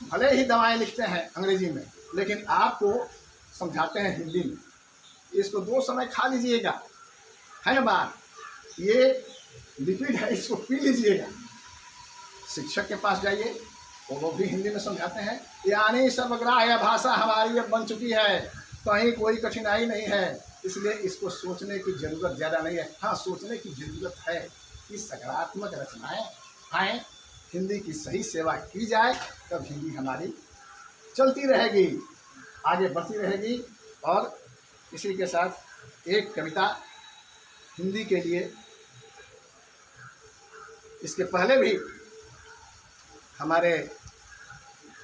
भले ही दवाएं लिखते हैं अंग्रेजी में, लेकिन आपको समझाते हैं हिंदी में। इसको 2 समय खा लीजिएगा, है ना बात, ये लिक्विड है, इसको पी लीजिएगा। शिक्षक के पास जाइए, वो भी हिंदी में समझाते हैं। यानी सर्वग्राह्य भाषा हमारी अब बन चुकी है, कहीं कोई कठिनाई नहीं है। इसलिए इसको सोचने की ज़रूरत ज़्यादा नहीं है। हाँ, सोचने की ज़रूरत है कि सकारात्मक रचनाएं आएँ, हिंदी की सही सेवा की जाए, तब हिंदी हमारी चलती रहेगी, आगे बढ़ती रहेगी। और इसी के साथ एक कविता हिंदी के लिए, इसके पहले भी हमारे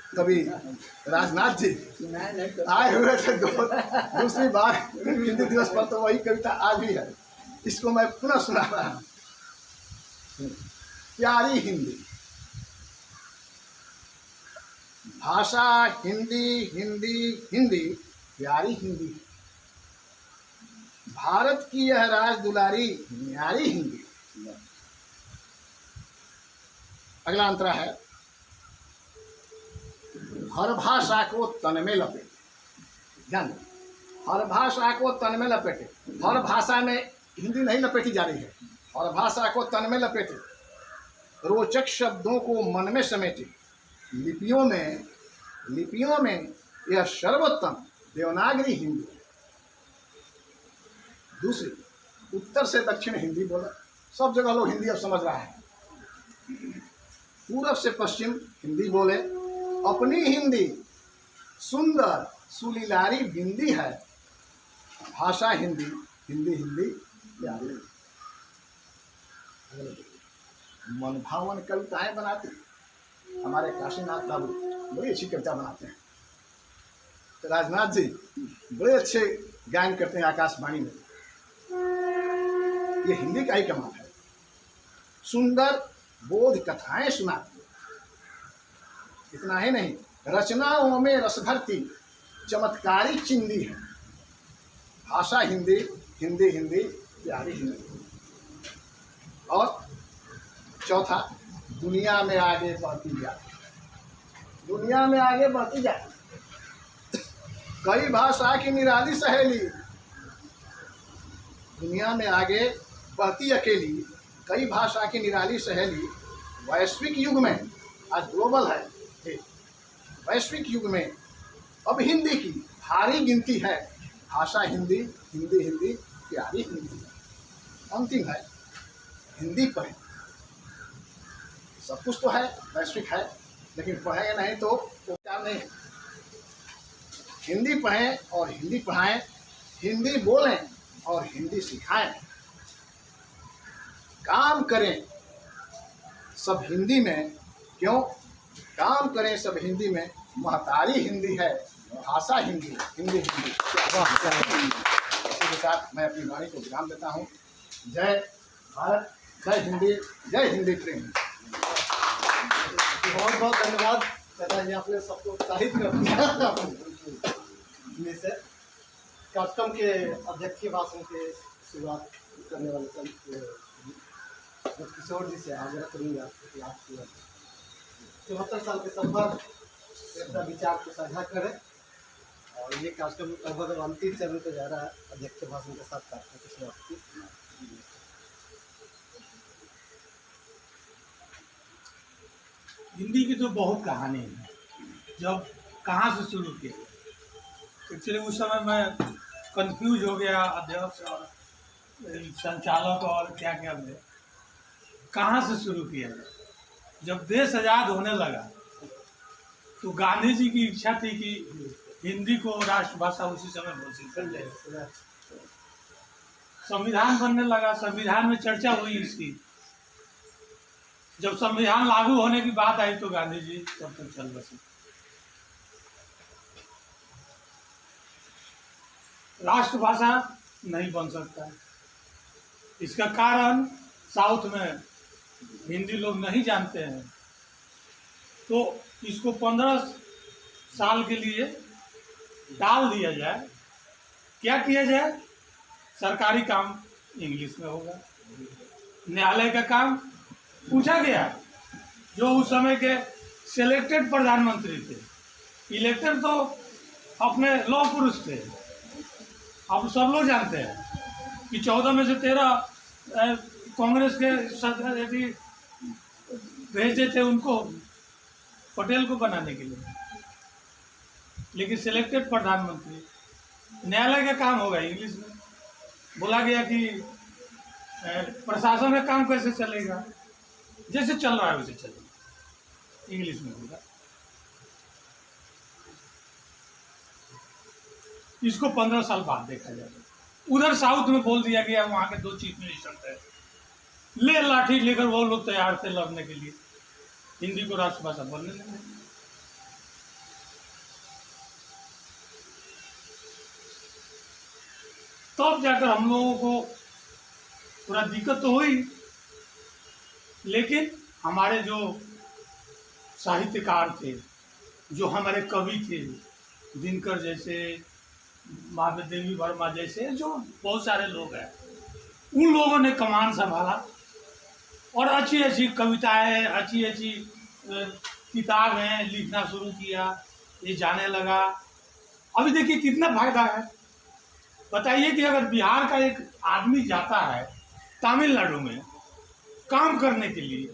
कवि राजनाथ जी आए हुए थे दूसरी बार हिंदी दिवस पर, तो वही कविता आज भी है। इसको मैं पुनः सुना रहा हूँ। प्यारी हिंदी भाषा, हिंदी हिंदी हिंदी प्यारी हिंदी, भारत की यह राज दुलारी न्यारी हिंदी। अगला अंतरा है, हर भाषा को तन में लपेटे। जान, हर भाषा को तन में लपेटे। हर भाषा में हिंदी नहीं लपेटी जा रही है, हर भाषा को तन में लपेटे, रोचक शब्दों को मन में समेटे। लिपियों में यह सर्वोत्तम देवनागरी हिंदी। दूसरी, उत्तर से दक्षिण हिंदी बोला, सब जगह लोग हिंदी अब समझ रहा है। पूरब से पश्चिम हिंदी बोले, अपनी हिंदी सुंदर सुलीलारी बिंदी है। भाषा हिंदी, हिंदी हिंदी प्यारी। मन भावन कविताएं बनाते हमारे काशीनाथ बाबू, बड़ी अच्छी कविता बनाते हैं। तो राजनाथ जी बड़े अच्छे गायन करते हैं आकाशवाणी में, ये हिंदी का ही कमाल है। सुंदर बोध कथाएं सुनाती, इतना ही नहीं, रचनाओं में रस भरती चमत्कारी चिंदी है। भाषा हिंदी, हिंदी हिंदी प्यारी हिंदी। और चौथा, दुनिया में आगे बढ़ती जाती, दुनिया में आगे बढ़ती जाती। कई भाषा की निराली सहेली, दुनिया में आगे बढ़ती अकेली, कई भाषा की निराली सहेली, वैश्विक युग में, आज ग्लोबल है, वैश्विक युग में अब हिंदी की भारी गिनती है। भाषा हिंदी, हिंदी हिंदी प्यारी हिंदी, अंतिम है हिंदी पढ़ें। सब कुछ तो है, वैश्विक है, लेकिन पढ़ेंगे नहीं तो क्या नहीं है। हिंदी पढ़ें और हिंदी पढ़ाएं, हिंदी बोलें और हिंदी सिखाएं, काम करें सब हिंदी में। क्यों काम करें सब हिंदी में? महतारी हिंदी है, भाषा हिंदी, हिंदी हिंदी। इसी के साथ मैं अपनी वाणी को विराम देता हूँ। जय भारत, जय हिंदी, जय हिंदी प्रेम। बहुत बहुत धन्यवाद दादाजी, आपने सबको उत्साहित कर दिया। से कार्यक्रम के अध्यक्ष के भाषण के शुरुआत करने वाले किशोर जी से आग्रह करूँगा कि आप 74 साल के सफर अपना विचार को साझा करें। और ये कार्यक्रम लगभग अंतिम चरण पे जा रहा है। अध्यक्ष के भाषण के साथ कार्यक्रम की शुरुआत की। हिंदी की तो बहुत कहानी है, जब कहाँ से शुरू किया। एक्चुअली उस समय मैं कंफ्यूज हो गया, अध्यक्ष और संचालक और क्या क्या में कहाँ से शुरू किया। जब देश आज़ाद होने लगा तो गांधी जी की इच्छा थी कि हिंदी को राष्ट्रभाषा उसी समय घोषित कर जाए। संविधान बनने लगा, संविधान में चर्चा हुई इसकी। जब संविधान लागू होने की बात आई तो गांधी जी तब तक चल बसे। राष्ट्रभाषा नहीं बन सकता। इसका कारण साउथ में हिंदी लोग नहीं जानते हैं, तो इसको 15 साल के लिए डाल दिया जाए। क्या किया जाए? सरकारी काम इंग्लिश में होगा, न्यायालय का काम पूछा गया। जो उस समय के सिलेक्टेड प्रधानमंत्री थे, इलेक्टेड तो अपने लौह पुरुष थे। अब सब लोग जानते हैं कि 14 में से 13 कांग्रेस के सदस्य भेजे थे उनको, पटेल को बनाने के लिए। लेकिन सिलेक्टेड प्रधानमंत्री, न्यायालय का काम होगा इंग्लिश में। बोला गया कि प्रशासन का काम कैसे चलेगा, जैसे चल रहा है वैसे चलेगा, इंग्लिश में होगा। इसको 15 साल बाद देखा जाएगा। उधर साउथ में बोल दिया गया, वहाँ के 2 चीफ मिनिस्टर थे, ले लाठी लेकर वो लोग तैयार थे लड़ने के लिए, हिंदी को राष्ट्रभाषा बोलने लगे। तब जाकर हम लोगों को थोड़ा दिक्कत तो हुई, लेकिन हमारे जो साहित्यकार थे, जो हमारे कवि थे, दिनकर जैसे, महादेवी वर्मा जैसे, जो बहुत सारे लोग हैं, उन लोगों ने कमान संभाला और अच्छी अच्छी कविताएं, अच्छी अच्छी किताबें लिखना शुरू किया। ये जाने लगा। अभी देखिए कितना फायदा है। बताइए कि अगर बिहार का एक आदमी जाता है तमिलनाडु में काम करने के लिए,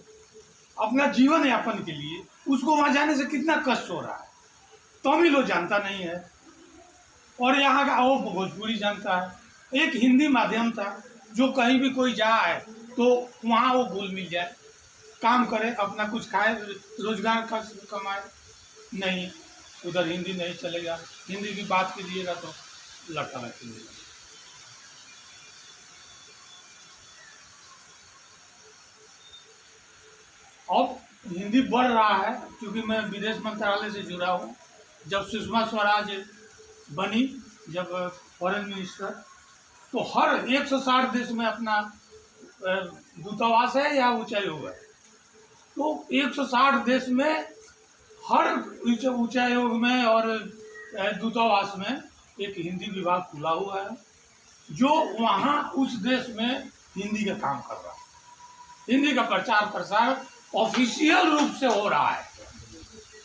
अपना जीवन यापन के लिए, उसको वहाँ जाने से कितना कष्ट हो रहा है। तमिल वो जानता नहीं है और यहाँ का वो भोजपुरी जानता है। एक हिंदी माध्यम था, जो कहीं भी कोई जाए तो वहाँ वो घुल मिल जाए, काम करे, अपना कुछ खाए, रोजगार कमाए। नहीं, उधर हिंदी नहीं चलेगा। हिंदी की बात कीजिएगा तो लड़का कीजिएगा। अब हिंदी बढ़ रहा है, क्योंकि मैं विदेश मंत्रालय से जुड़ा हूँ। जब सुषमा स्वराज बनी, जब फॉरेन मिनिस्टर, तो हर 160 देश में अपना दूतावास है या उच्चायोग है। तो 160 देश में हर उच्चायोग में और दूतावास में एक हिंदी विभाग खुला हुआ है, जो वहाँ उस देश में हिंदी का काम कर रहा है। हिंदी का प्रचार प्रसार ऑफिशियल रूप से हो रहा है,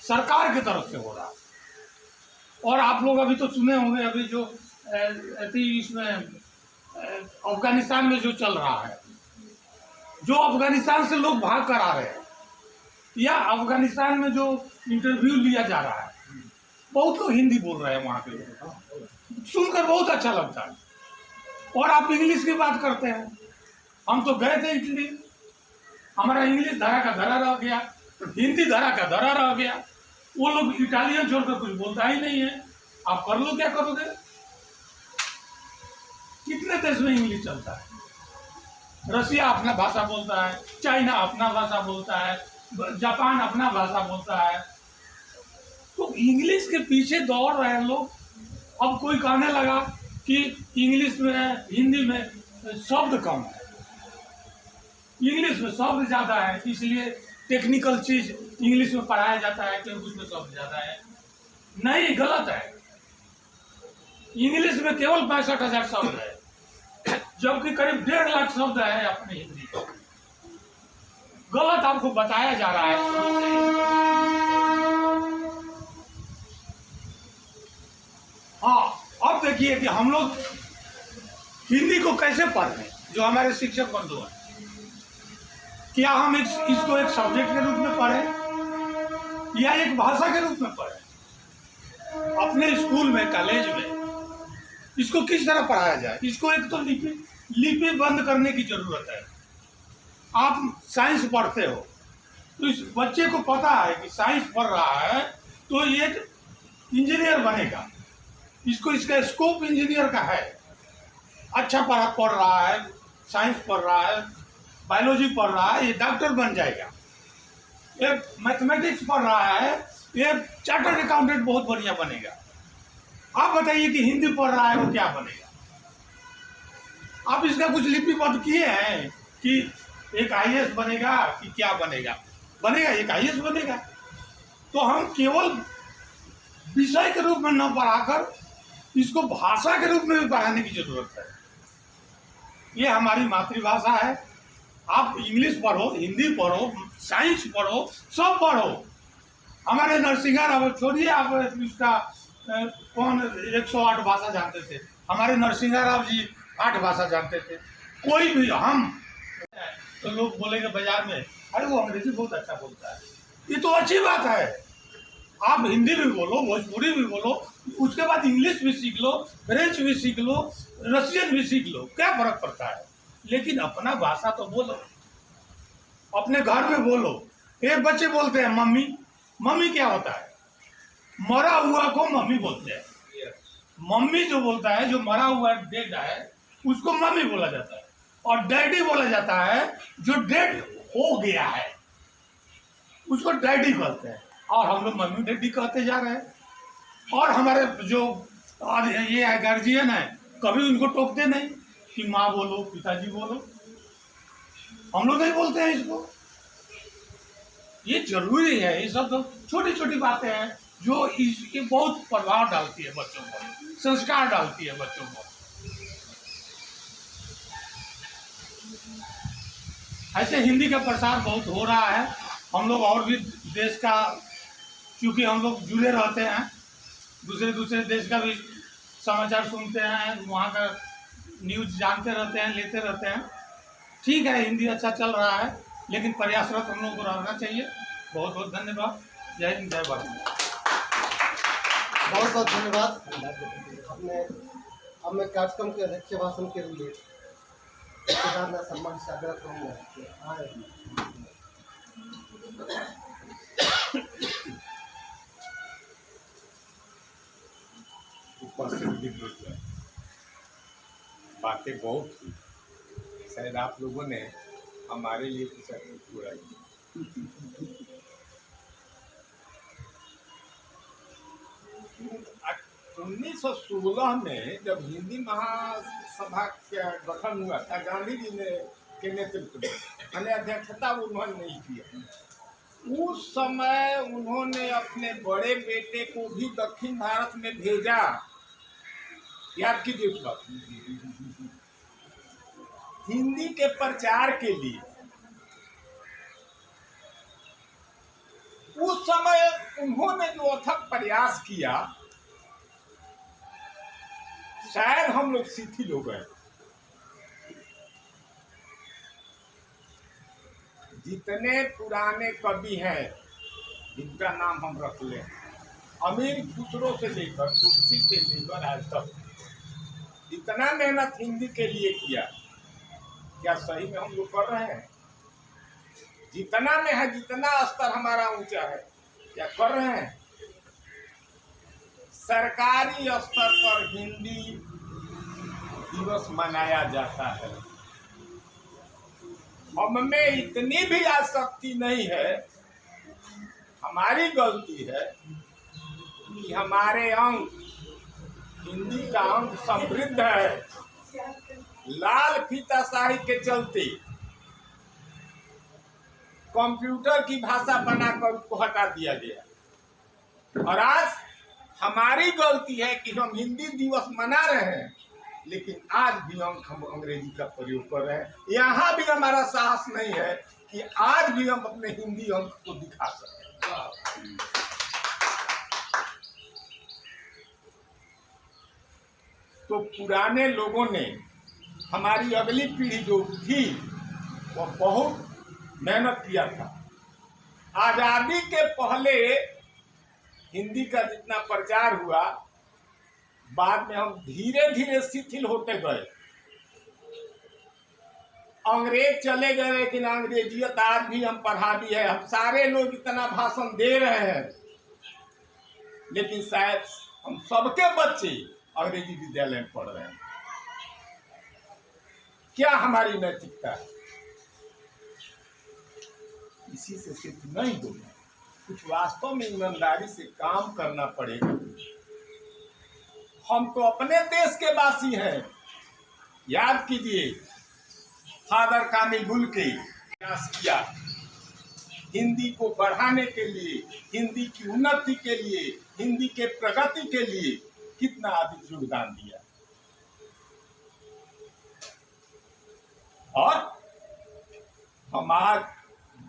सरकार की तरफ से हो रहा है। और आप लोग अभी तो सुने होंगे अभी जो इसमें अफगानिस्तान में जो चल रहा है, जो अफगानिस्तान से लोग भाग कर आ रहे हैं, या अफगानिस्तान में जो इंटरव्यू लिया जा रहा है, बहुत लोग हिंदी बोल रहे हैं वहाँ के लोग, सुनकर बहुत अच्छा लगता है। और आप इंग्लिश की बात करते हैं, हम तो गए थे इटली, हमारा इंग्लिश धरा का धरा रह गया, हिंदी धरा का धरा रह गया, वो लोग इटालियन छोड़कर कुछ बोलता ही नहीं है। आप कर लो, क्या करोगे? कितने देश में इंग्लिश चलता है? रसिया अपना भाषा बोलता है, चाइना अपना भाषा बोलता है, जापान अपना भाषा बोलता है। तो इंग्लिश के पीछे दौड़ रहे हैं लोग। अब कोई कहने लगा कि इंग्लिश में, हिंदी में शब्द कम है, इंग्लिश में शब्द ज़्यादा है, इसलिए टेक्निकल चीज इंग्लिश में पढ़ाया जाता है क्योंकि उसमें शब्द ज़्यादा है। नहीं, गलत है। इंग्लिश में केवल 65,000 शब्द है, जबकि करीब 1.5 लाख शब्द है अपने हिंदी। गलत आपको बताया जा रहा है। हाँ, अब देखिए कि हम लोग हिंदी को कैसे पढ़ रहे हैं, जो हमारे शिक्षक बंधु हैं। क्या हम इसको एक सब्जेक्ट के रूप में पढ़ें या एक भाषा के रूप में पढ़ें? अपने स्कूल में, कॉलेज में इसको किस तरह पढ़ाया जाए? इसको एक तो लिपि बंद करने की जरूरत है। आप साइंस पढ़ते हो तो इस बच्चे को पता है कि साइंस पढ़ रहा है तो ये इंजीनियर बनेगा, इसका स्कोप इंजीनियर का है। अच्छा पढ़ रहा है, साइंस पढ़ रहा है, बायोलॉजी पढ़ रहा है, ये डॉक्टर बन जाएगा। ये मैथमेटिक्स पढ़ रहा है, ये चार्टर्ड अकाउंटेंट बहुत बढ़िया बनेगा। आप बताइए कि हिंदी पढ़ रहा है वो क्या बनेगा? आप इसका कुछ लिपिबद्ध किए हैं कि एक IAS बनेगा कि क्या बनेगा? बनेगा, एक IAS बनेगा। तो हम केवल विषय के रूप में न पढ़ाकर इसको भाषा के रूप में भी पढ़ाने की जरूरत है। ये हमारी मातृभाषा है। आप इंग्लिश पढ़ो, हिंदी पढ़ो, साइंस पढ़ो, सब पढ़ो। हमारे नरसिंहर, अब छोड़िए आप इसका कौन 108 भाषा जानते थे, हमारे नरसिंह राव जी 8 भाषा जानते थे। कोई भी हम तो लोग बोलेंगे बाजार में, अरे वो अंग्रेजी बहुत अच्छा बोलता है। ये तो अच्छी बात है। आप हिंदी भी बोलो, भोजपुरी भी बोलो, उसके बाद इंग्लिश भी सीख लो, फ्रेंच भी सीख लो, रशियन भी सीख लो, क्या फर्क पड़ता है? लेकिन अपना भाषा तो बोलो, अपने घर में बोलो। एक बच्चे बोलते हैं मम्मी। मम्मी क्या होता है? मरा हुआ को मम्मी बोलते हैं। मम्मी जो बोलता है, जो मरा हुआ डेड है, उसको मम्मी बोला जाता है। और डैडी बोला जाता है जो डेड हो गया है, उसको डैडी बोलते हैं। और हम लोग मम्मी डैडी कहते जा रहे हैं। और हमारे जो ये है गार्जियन है, कभी उनको टोकते नहीं कि माँ बोलो, पिताजी बोलो। हम लोग नहीं बोलते हैं इसको। ये जरूरी है। ये सब तो छोटी छोटी बातें हैं जो इसके बहुत प्रभाव डालती है बच्चों पर, संस्कार डालती है बच्चों पर। ऐसे हिंदी का प्रसार बहुत हो रहा है। हम लोग और भी देश का, क्योंकि हम लोग जुड़े रहते हैं, दूसरे देश का भी समाचार सुनते हैं, वहाँ का न्यूज़ जानते रहते हैं, लेते रहते हैं। ठीक है, हिंदी अच्छा चल रहा है, लेकिन प्रयासरत हम लोग को रहना चाहिए। बहुत बहुत धन्यवाद। जय हिंद, जय भारत। बहुत बहुत धन्यवाद। अब मैं कार्यक्रम के अध्यक्ष भाषण के लिए सम्मान से आग्रह करूँगा। उपस्थित बातें बहुत थी, शायद आप लोगों ने हमारे लिए कुछ पूरा किया। 1916 में जब हिंदी महासभा का गठन हुआ था, गांधी जी ने के नेतृत्व में, मैंने अध्यक्षता उन्होंने नहीं किया। उस समय उन्होंने अपने बड़े बेटे को भी दक्षिण भारत में भेजा। याद कीजिए उस बात, हिंदी के प्रचार के लिए। उस समय उन्होंने जो अथक प्रयास किया शायद हम लोग शिथिल हो गए। जितने पुराने कवि हैं जिनका नाम हम रख लें, अमीर खुसरो से लेकर तुलसी से लेकर आज तक जितना मेहनत हिंदी के लिए किया, क्या सही में हम लोग कर रहे हैं? जितना में है, जितना स्तर हमारा ऊंचा है, क्या कर रहे हैं? सरकारी स्तर पर हिंदी दिवस मनाया जाता है। हममें इतनी भी आसक्ति नहीं है, हमारी गलती है कि हमारे अंक, हिंदी का अंक समृद्ध है, लाल फीताशाही के चलते कंप्यूटर की भाषा बनाकर उसको हटा दिया गया। और आज हमारी गलती है कि हम हिंदी दिवस मना रहे हैं, लेकिन आज भी हम अंग्रेजी का प्रयोग कर रहे हैं। यहाँ भी हमारा साहस नहीं है कि आज भी हम अपने हिंदी अंक को दिखा सकें। तो पुराने लोगों ने, हमारी अगली पीढ़ी जो थी, वो बहुत मेहनत किया था। आजादी के पहले हिंदी का जितना प्रचार हुआ, बाद में हम धीरे धीरे शिथिल होते गए। अंग्रेज चले गए, लेकिन अंग्रेजियत आज भी हम पढ़ा भी है। हम सारे लोग इतना भाषण दे रहे हैं, लेकिन शायद हम सबके बच्चे अंग्रेजी विद्यालय में पढ़ रहे हैं। क्या हमारी नैतिकता है? इसी से सिर्फ नहीं होगा, कुछ वास्तव में ईमानदारी से काम करना पड़ेगा। हम तो अपने देश के वासी हैं। याद कीजिए, फादर कामिल के प्रयास किया हिंदी को बढ़ाने के लिए, हिंदी की उन्नति के लिए, हिंदी के प्रगति के लिए कितना अधिक योगदान दिया। और हम आज,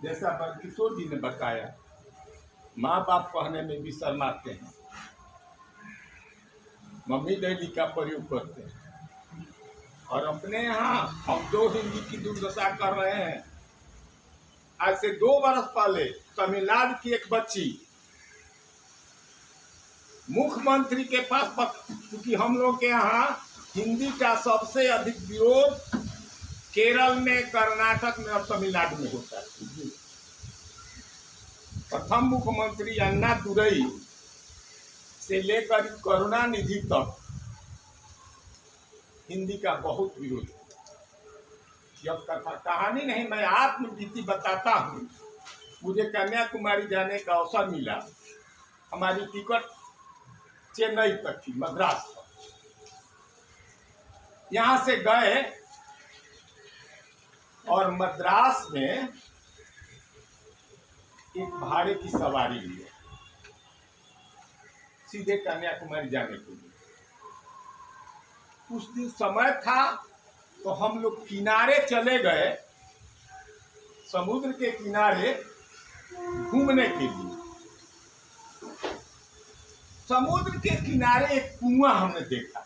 जैसा किशोर जी ने बताया, माँ बाप कहने में भी शर्माते हैं, मम्मी डैडी का प्रयोग करते हैं। और अपने यहाँ हम जो हिंदी की दुर्दशा कर रहे हैं, आज से 2 वर्ष पहले तमिलनाडु की एक बच्ची मुख्यमंत्री के पास, क्योंकि हम लोग के यहाँ हिंदी का सबसे अधिक विरोध केरल में, कर्नाटक में और तमिलनाडु में होता है। प्रथम मुख्यमंत्री अन्ना दुरई से लेकर करुणानिधि तक हिंदी का बहुत विरोध। जब कहानी नहीं, मैं आत्मबीती बताता हूँ। मुझे कन्याकुमारी जाने का अवसर मिला। हमारी टिकट चेन्नई तक थी, मद्रास तक। यहाँ से गए और मद्रास में एक भाड़े की सवारी ली, सीधे कन्याकुमारी जाने के लिए। उस दिन समय था तो हम लोग किनारे चले गए, समुद्र के किनारे घूमने के लिए। समुद्र के किनारे एक कुआं हमने देखा।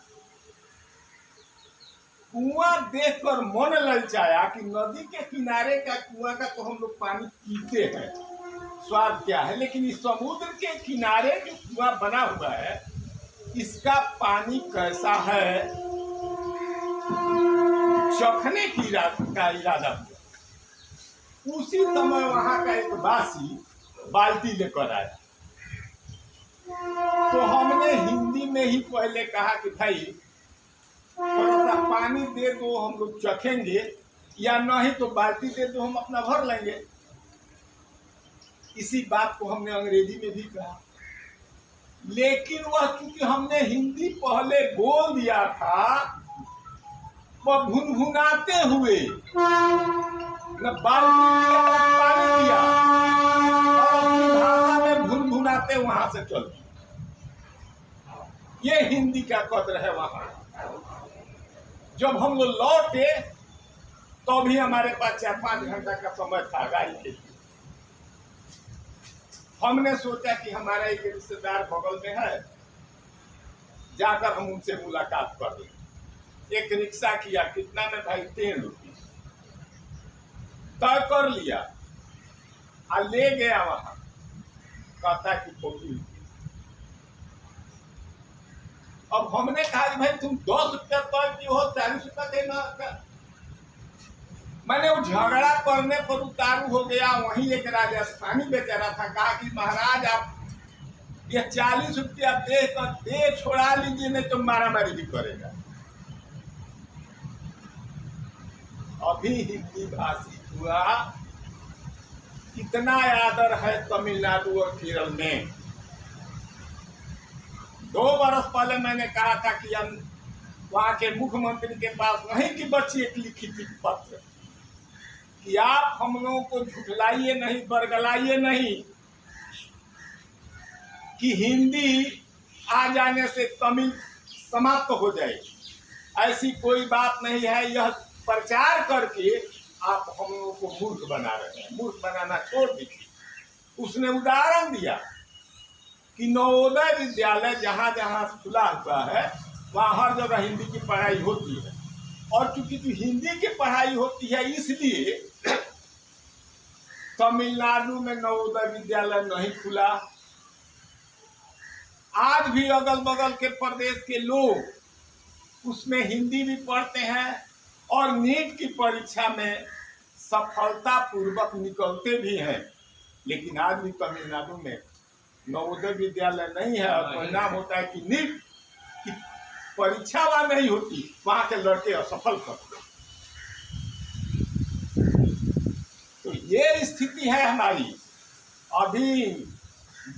कुआं देखकर मन ललचाया कि नदी के किनारे का कुआं का तो हम लोग पानी पीते हैं, स्वाद क्या है, लेकिन इस समुद्र के किनारे जो कुआं बना हुआ है, इसका पानी कैसा है, चखने की का इरादा हुआ। उसी समय वहां का एक वासी बाल्टी लेकर आया। तो हमने हिंदी में ही पहले कहा कि भाई थोड़ा सा पानी दे दो, हम लोग चखेंगे, या नहीं तो बाल्टी दे दो, हम अपना भर लेंगे। इसी बात को हमने अंग्रेजी में भी कहा, लेकिन वह चूंकि हमने हिंदी पहले बोल दिया था, वह भुनभुनाते हुए न बाल्टी दिया न पानी दिया, और अपनी भाषा में भुनभुनाते वहां से चल दिया। ये हिंदी का कदर है वहां। जब हम लोग लौटे तो भी हमारे पास 4-5 घंटा का समय था गाड़ी के लिए। हमने सोचा कि हमारा एक रिश्तेदार बगल में है, जाकर हम उनसे मुलाकात कर लें। एक रिक्शा किया, कितना में भाई 10 रुपये तय कर लिया और ले गया वहां, कहता कि फोटो। अब हमने कहा कि भाई तुम 10 रुपया तय की हो, 40 रुपया देना। मैंने वो झगड़ा करने पर उतारू हो गया। वहीं एक राजस्थानी बेचारा था, कहा कि महाराज आप ये 40 रुपया देकर दे छोड़ा लीजिए, नहीं तो मारामारी भी करेगा। अभी हिंदी भाषी हुआ कितना आदर है तमिलनाडु और केरल में। 2 बरस पहले मैंने कहा था कि हम वहां के मुख्यमंत्री के पास वहीं की बच्ची एक लिखी थी पत्र कि आप हम लोगों को झुठलाइए नहीं, बरगलाइए नहीं कि हिंदी आ जाने से तमिल समाप्त हो जाए। ऐसी कोई बात नहीं है। यह प्रचार करके आप हम लोगों को मूर्ख बना रहे हैं। मूर्ख बनाना छोड़ दीजिए। उसने उदाहरण दिया कि नवोदय विद्यालय जहाँ जहाँ खुला हुआ है वहाँ हर जगह हिंदी की पढ़ाई होती है, और चूंकि हिंदी की पढ़ाई होती है इसलिए तमिलनाडु में नवोदय विद्यालय नहीं खुला। आज भी अगल बगल के प्रदेश के लोग उसमें हिंदी भी पढ़ते हैं और नीट की परीक्षा में सफलता पूर्वक निकलते भी हैं। लेकिन आज भी तमिलनाडु में नवोदय विद्यालय नहीं है और परिणाम होता है कि नीट की परीक्षा वहां नहीं होती, वहां के लड़के असफल करते। तो ये स्थिति है हमारी। अभी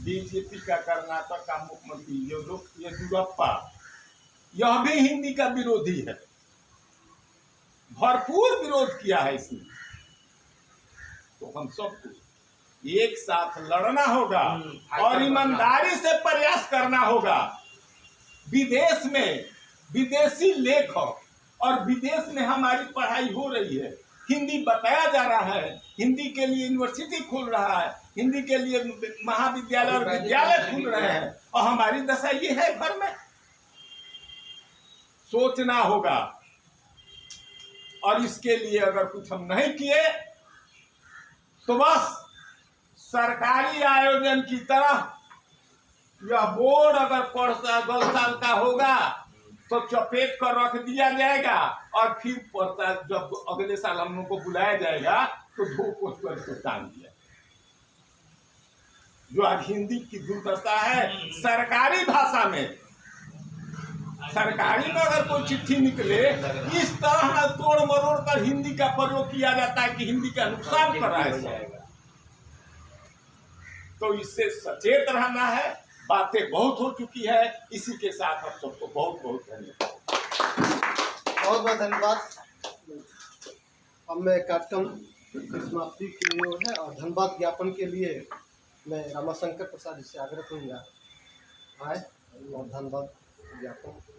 बीजेपी का कर्नाटक का मुख्यमंत्री येदियुरप्पा, यह भी हिंदी का विरोधी है, भरपूर विरोध किया है इसने। तो हम सबको एक साथ लड़ना होगा और ईमानदारी से प्रयास करना होगा। विदेश में विदेशी लेखक और विदेश में हमारी पढ़ाई हो रही है, हिंदी बताया जा रहा है, हिंदी के लिए यूनिवर्सिटी खुल रहा है, हिंदी के लिए महाविद्यालय और विद्यालय खुल रहे हैं, और हमारी दशा ये है घर में। सोचना होगा, और इसके लिए अगर कुछ हम नहीं किए तो बस सरकारी आयोजन की तरह यह बोर्ड अगर 10 साल का होगा तो चपेट कर रख दिया जाएगा, और फिर जब अगले साल हम लोग को बुलाया जाएगा तो 2 कोस पर इसको टांग दिया। जो आज हिंदी की दुर्दशा है, सरकारी भाषा में, सरकारी में अगर कोई चिट्ठी निकले इस तरह तोड़ मरोड़ कर हिंदी का प्रयोग किया जाता है कि हिंदी का नुकसान कर रहा है। तो इससे सचेत रहना है। बातें बहुत हो चुकी है। इसी के साथ आप सबको बहुत बहुत धन्यवाद। बहुत बहुत धन्यवाद। अब मैं कार्यक्रम की समाप्ति की ओर है, और धन्यवाद ज्ञापन के लिए मैं रामाशंकर प्रसाद जी से आग्रह करूँगा आए, और धन्यवाद ज्ञापन के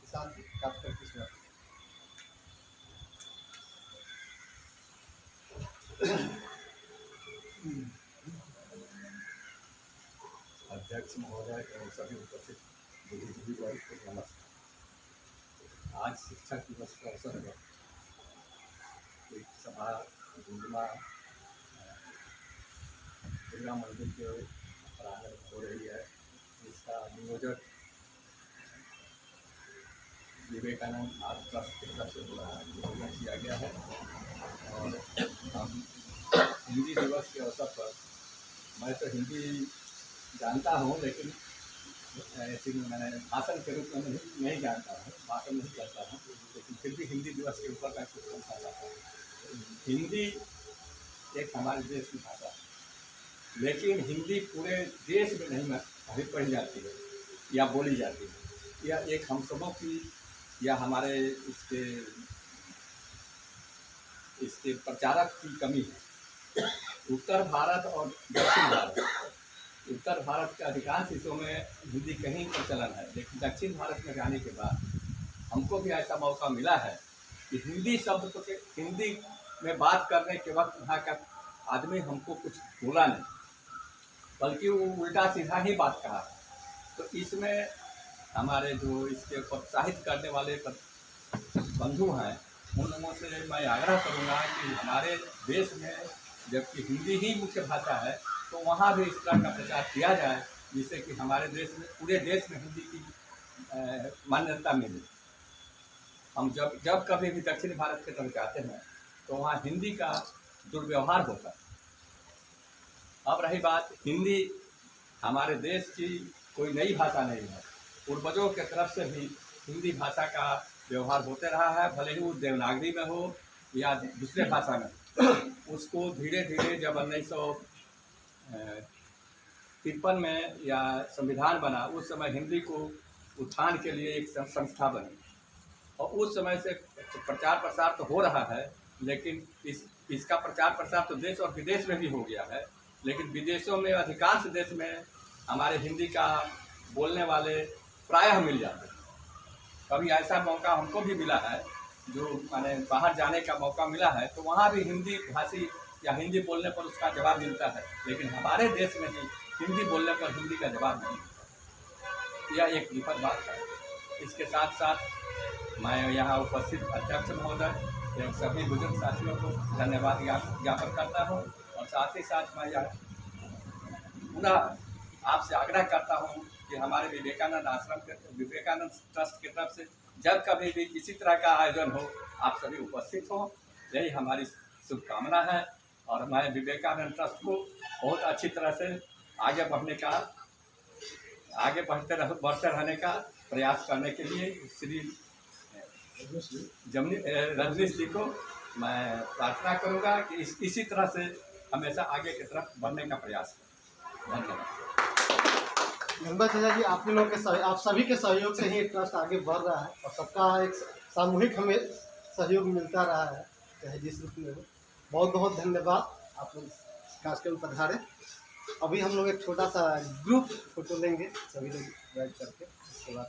साथ कार्यक्रम की समाप्ति। अध्यक्ष महोदय और सभी उपस्थित बुद्धिजीवी वर्ग को नमस्कार। आज शिक्षक दिवस का अवसर है। एक सभा गुंजमा दुर्गा मंदिर के प्रांगण में हो रही है। इसका नियोजक विवेकानंद आर्ट ट्रस्ट की तरफ से नियोजन किया गया है, और हम हिंदी दिवस के अवसर पर, मैं तो हिंदी जानता हूँ लेकिन ऐसे मैंने भाषण के रूप में नहीं जानता हूँ, भाषण नहीं करता हूँ, लेकिन फिर भी हिंदी दिवस के ऊपर मैं कुछ कहना चाहता हूँ। हिंदी एक हमारे देश की भाषा है, लेकिन हिंदी पूरे देश में नहीं अभी पढ़ी जाती है या बोली जाती है। यह एक हम सबों की या हमारे इसके प्रचारक की कमी है। उत्तर भारत और दक्षिण भारत, उत्तर भारत के अधिकांश हिस्सों में हिंदी कहीं पर चलन है, लेकिन दक्षिण भारत में जाने के बाद हमको भी ऐसा मौका मिला है कि हिंदी शब्द को हिंदी में बात करने के वक्त वहाँ का आदमी हमको कुछ बोला नहीं, बल्कि वो उल्टा सीधा ही बात कहा। तो इसमें हमारे जो इसके प्रोत्साहित करने वाले बंधु हैं, उन लोगों से मैं आग्रह करूँगा कि हमारे देश में जबकि हिंदी ही मुख्य भाषा है, तो वहाँ भी इस तरह का प्रचार किया जाए, जिससे कि हमारे देश में, पूरे देश में हिंदी की मान्यता मिले। हम जब कभी भी दक्षिण भारत की तरफ जाते हैं तो वहाँ हिंदी का दुर्व्यवहार होता है। अब रही बात, हिंदी हमारे देश की कोई नई भाषा नहीं है। पूर्वजों के तरफ से भी हिंदी भाषा का व्यवहार होते रहा है, भले ही वो देवनागरी में हो या दूसरे भाषा में। उसको धीरे धीरे जब 1953 में या संविधान बना, उस समय हिंदी को उत्थान के लिए एक संस्था बनी, और उस समय से प्रचार प्रसार तो हो रहा है, लेकिन इसका प्रचार प्रसार तो देश और विदेश में भी हो गया है। लेकिन विदेशों में, अधिकांश देश में हमारे हिंदी का बोलने वाले प्रायः मिल जाते हैं। कभी ऐसा मौका हमको भी मिला है, जो माने बाहर जाने का मौका मिला है, तो वहाँ भी हिंदी भाषी या हिंदी बोलने पर उसका जवाब मिलता है। लेकिन हमारे देश में ही हिंदी बोलने पर हिंदी का जवाब नहीं मिलता। यह एक विपद बात है। इसके साथ साथ मैं यहाँ उपस्थित अध्यक्ष महोदय एवं सभी बुजुर्ग साथियों को धन्यवाद ज्ञापन करता हूँ, और साथ ही साथ मैं यह पुनः आपसे आग्रह करता हूँ कि हमारे विवेकानंद ट्रस्ट की तरफ से जब कभी भी किसी तरह का आयोजन हो, आप सभी उपस्थित हो, यही हमारी शुभकामना है। और मैं विवेकानंद ट्रस्ट को बहुत अच्छी तरह से आगे बढ़ते रहने का प्रयास करने के लिए श्री रजनीश जी को मैं प्रार्थना करूंगा कि इसी तरह से हमेशा आगे की तरफ बढ़ने का प्रयास करें। धन्यवाद। गंगा चाचा जी, आप लोगों के आप सभी के सहयोग से ही ट्रस्ट आगे बढ़ रहा है, और सबका एक सामूहिक हमें सहयोग मिलता रहा है, चाहे जिस रूप में हो। बहुत बहुत धन्यवाद, आप लोग कार्यक्रम पधारे। अभी हम लोग एक छोटा सा ग्रुप फोटो लेंगे, सभी लोग बैठ करके, उसके बाद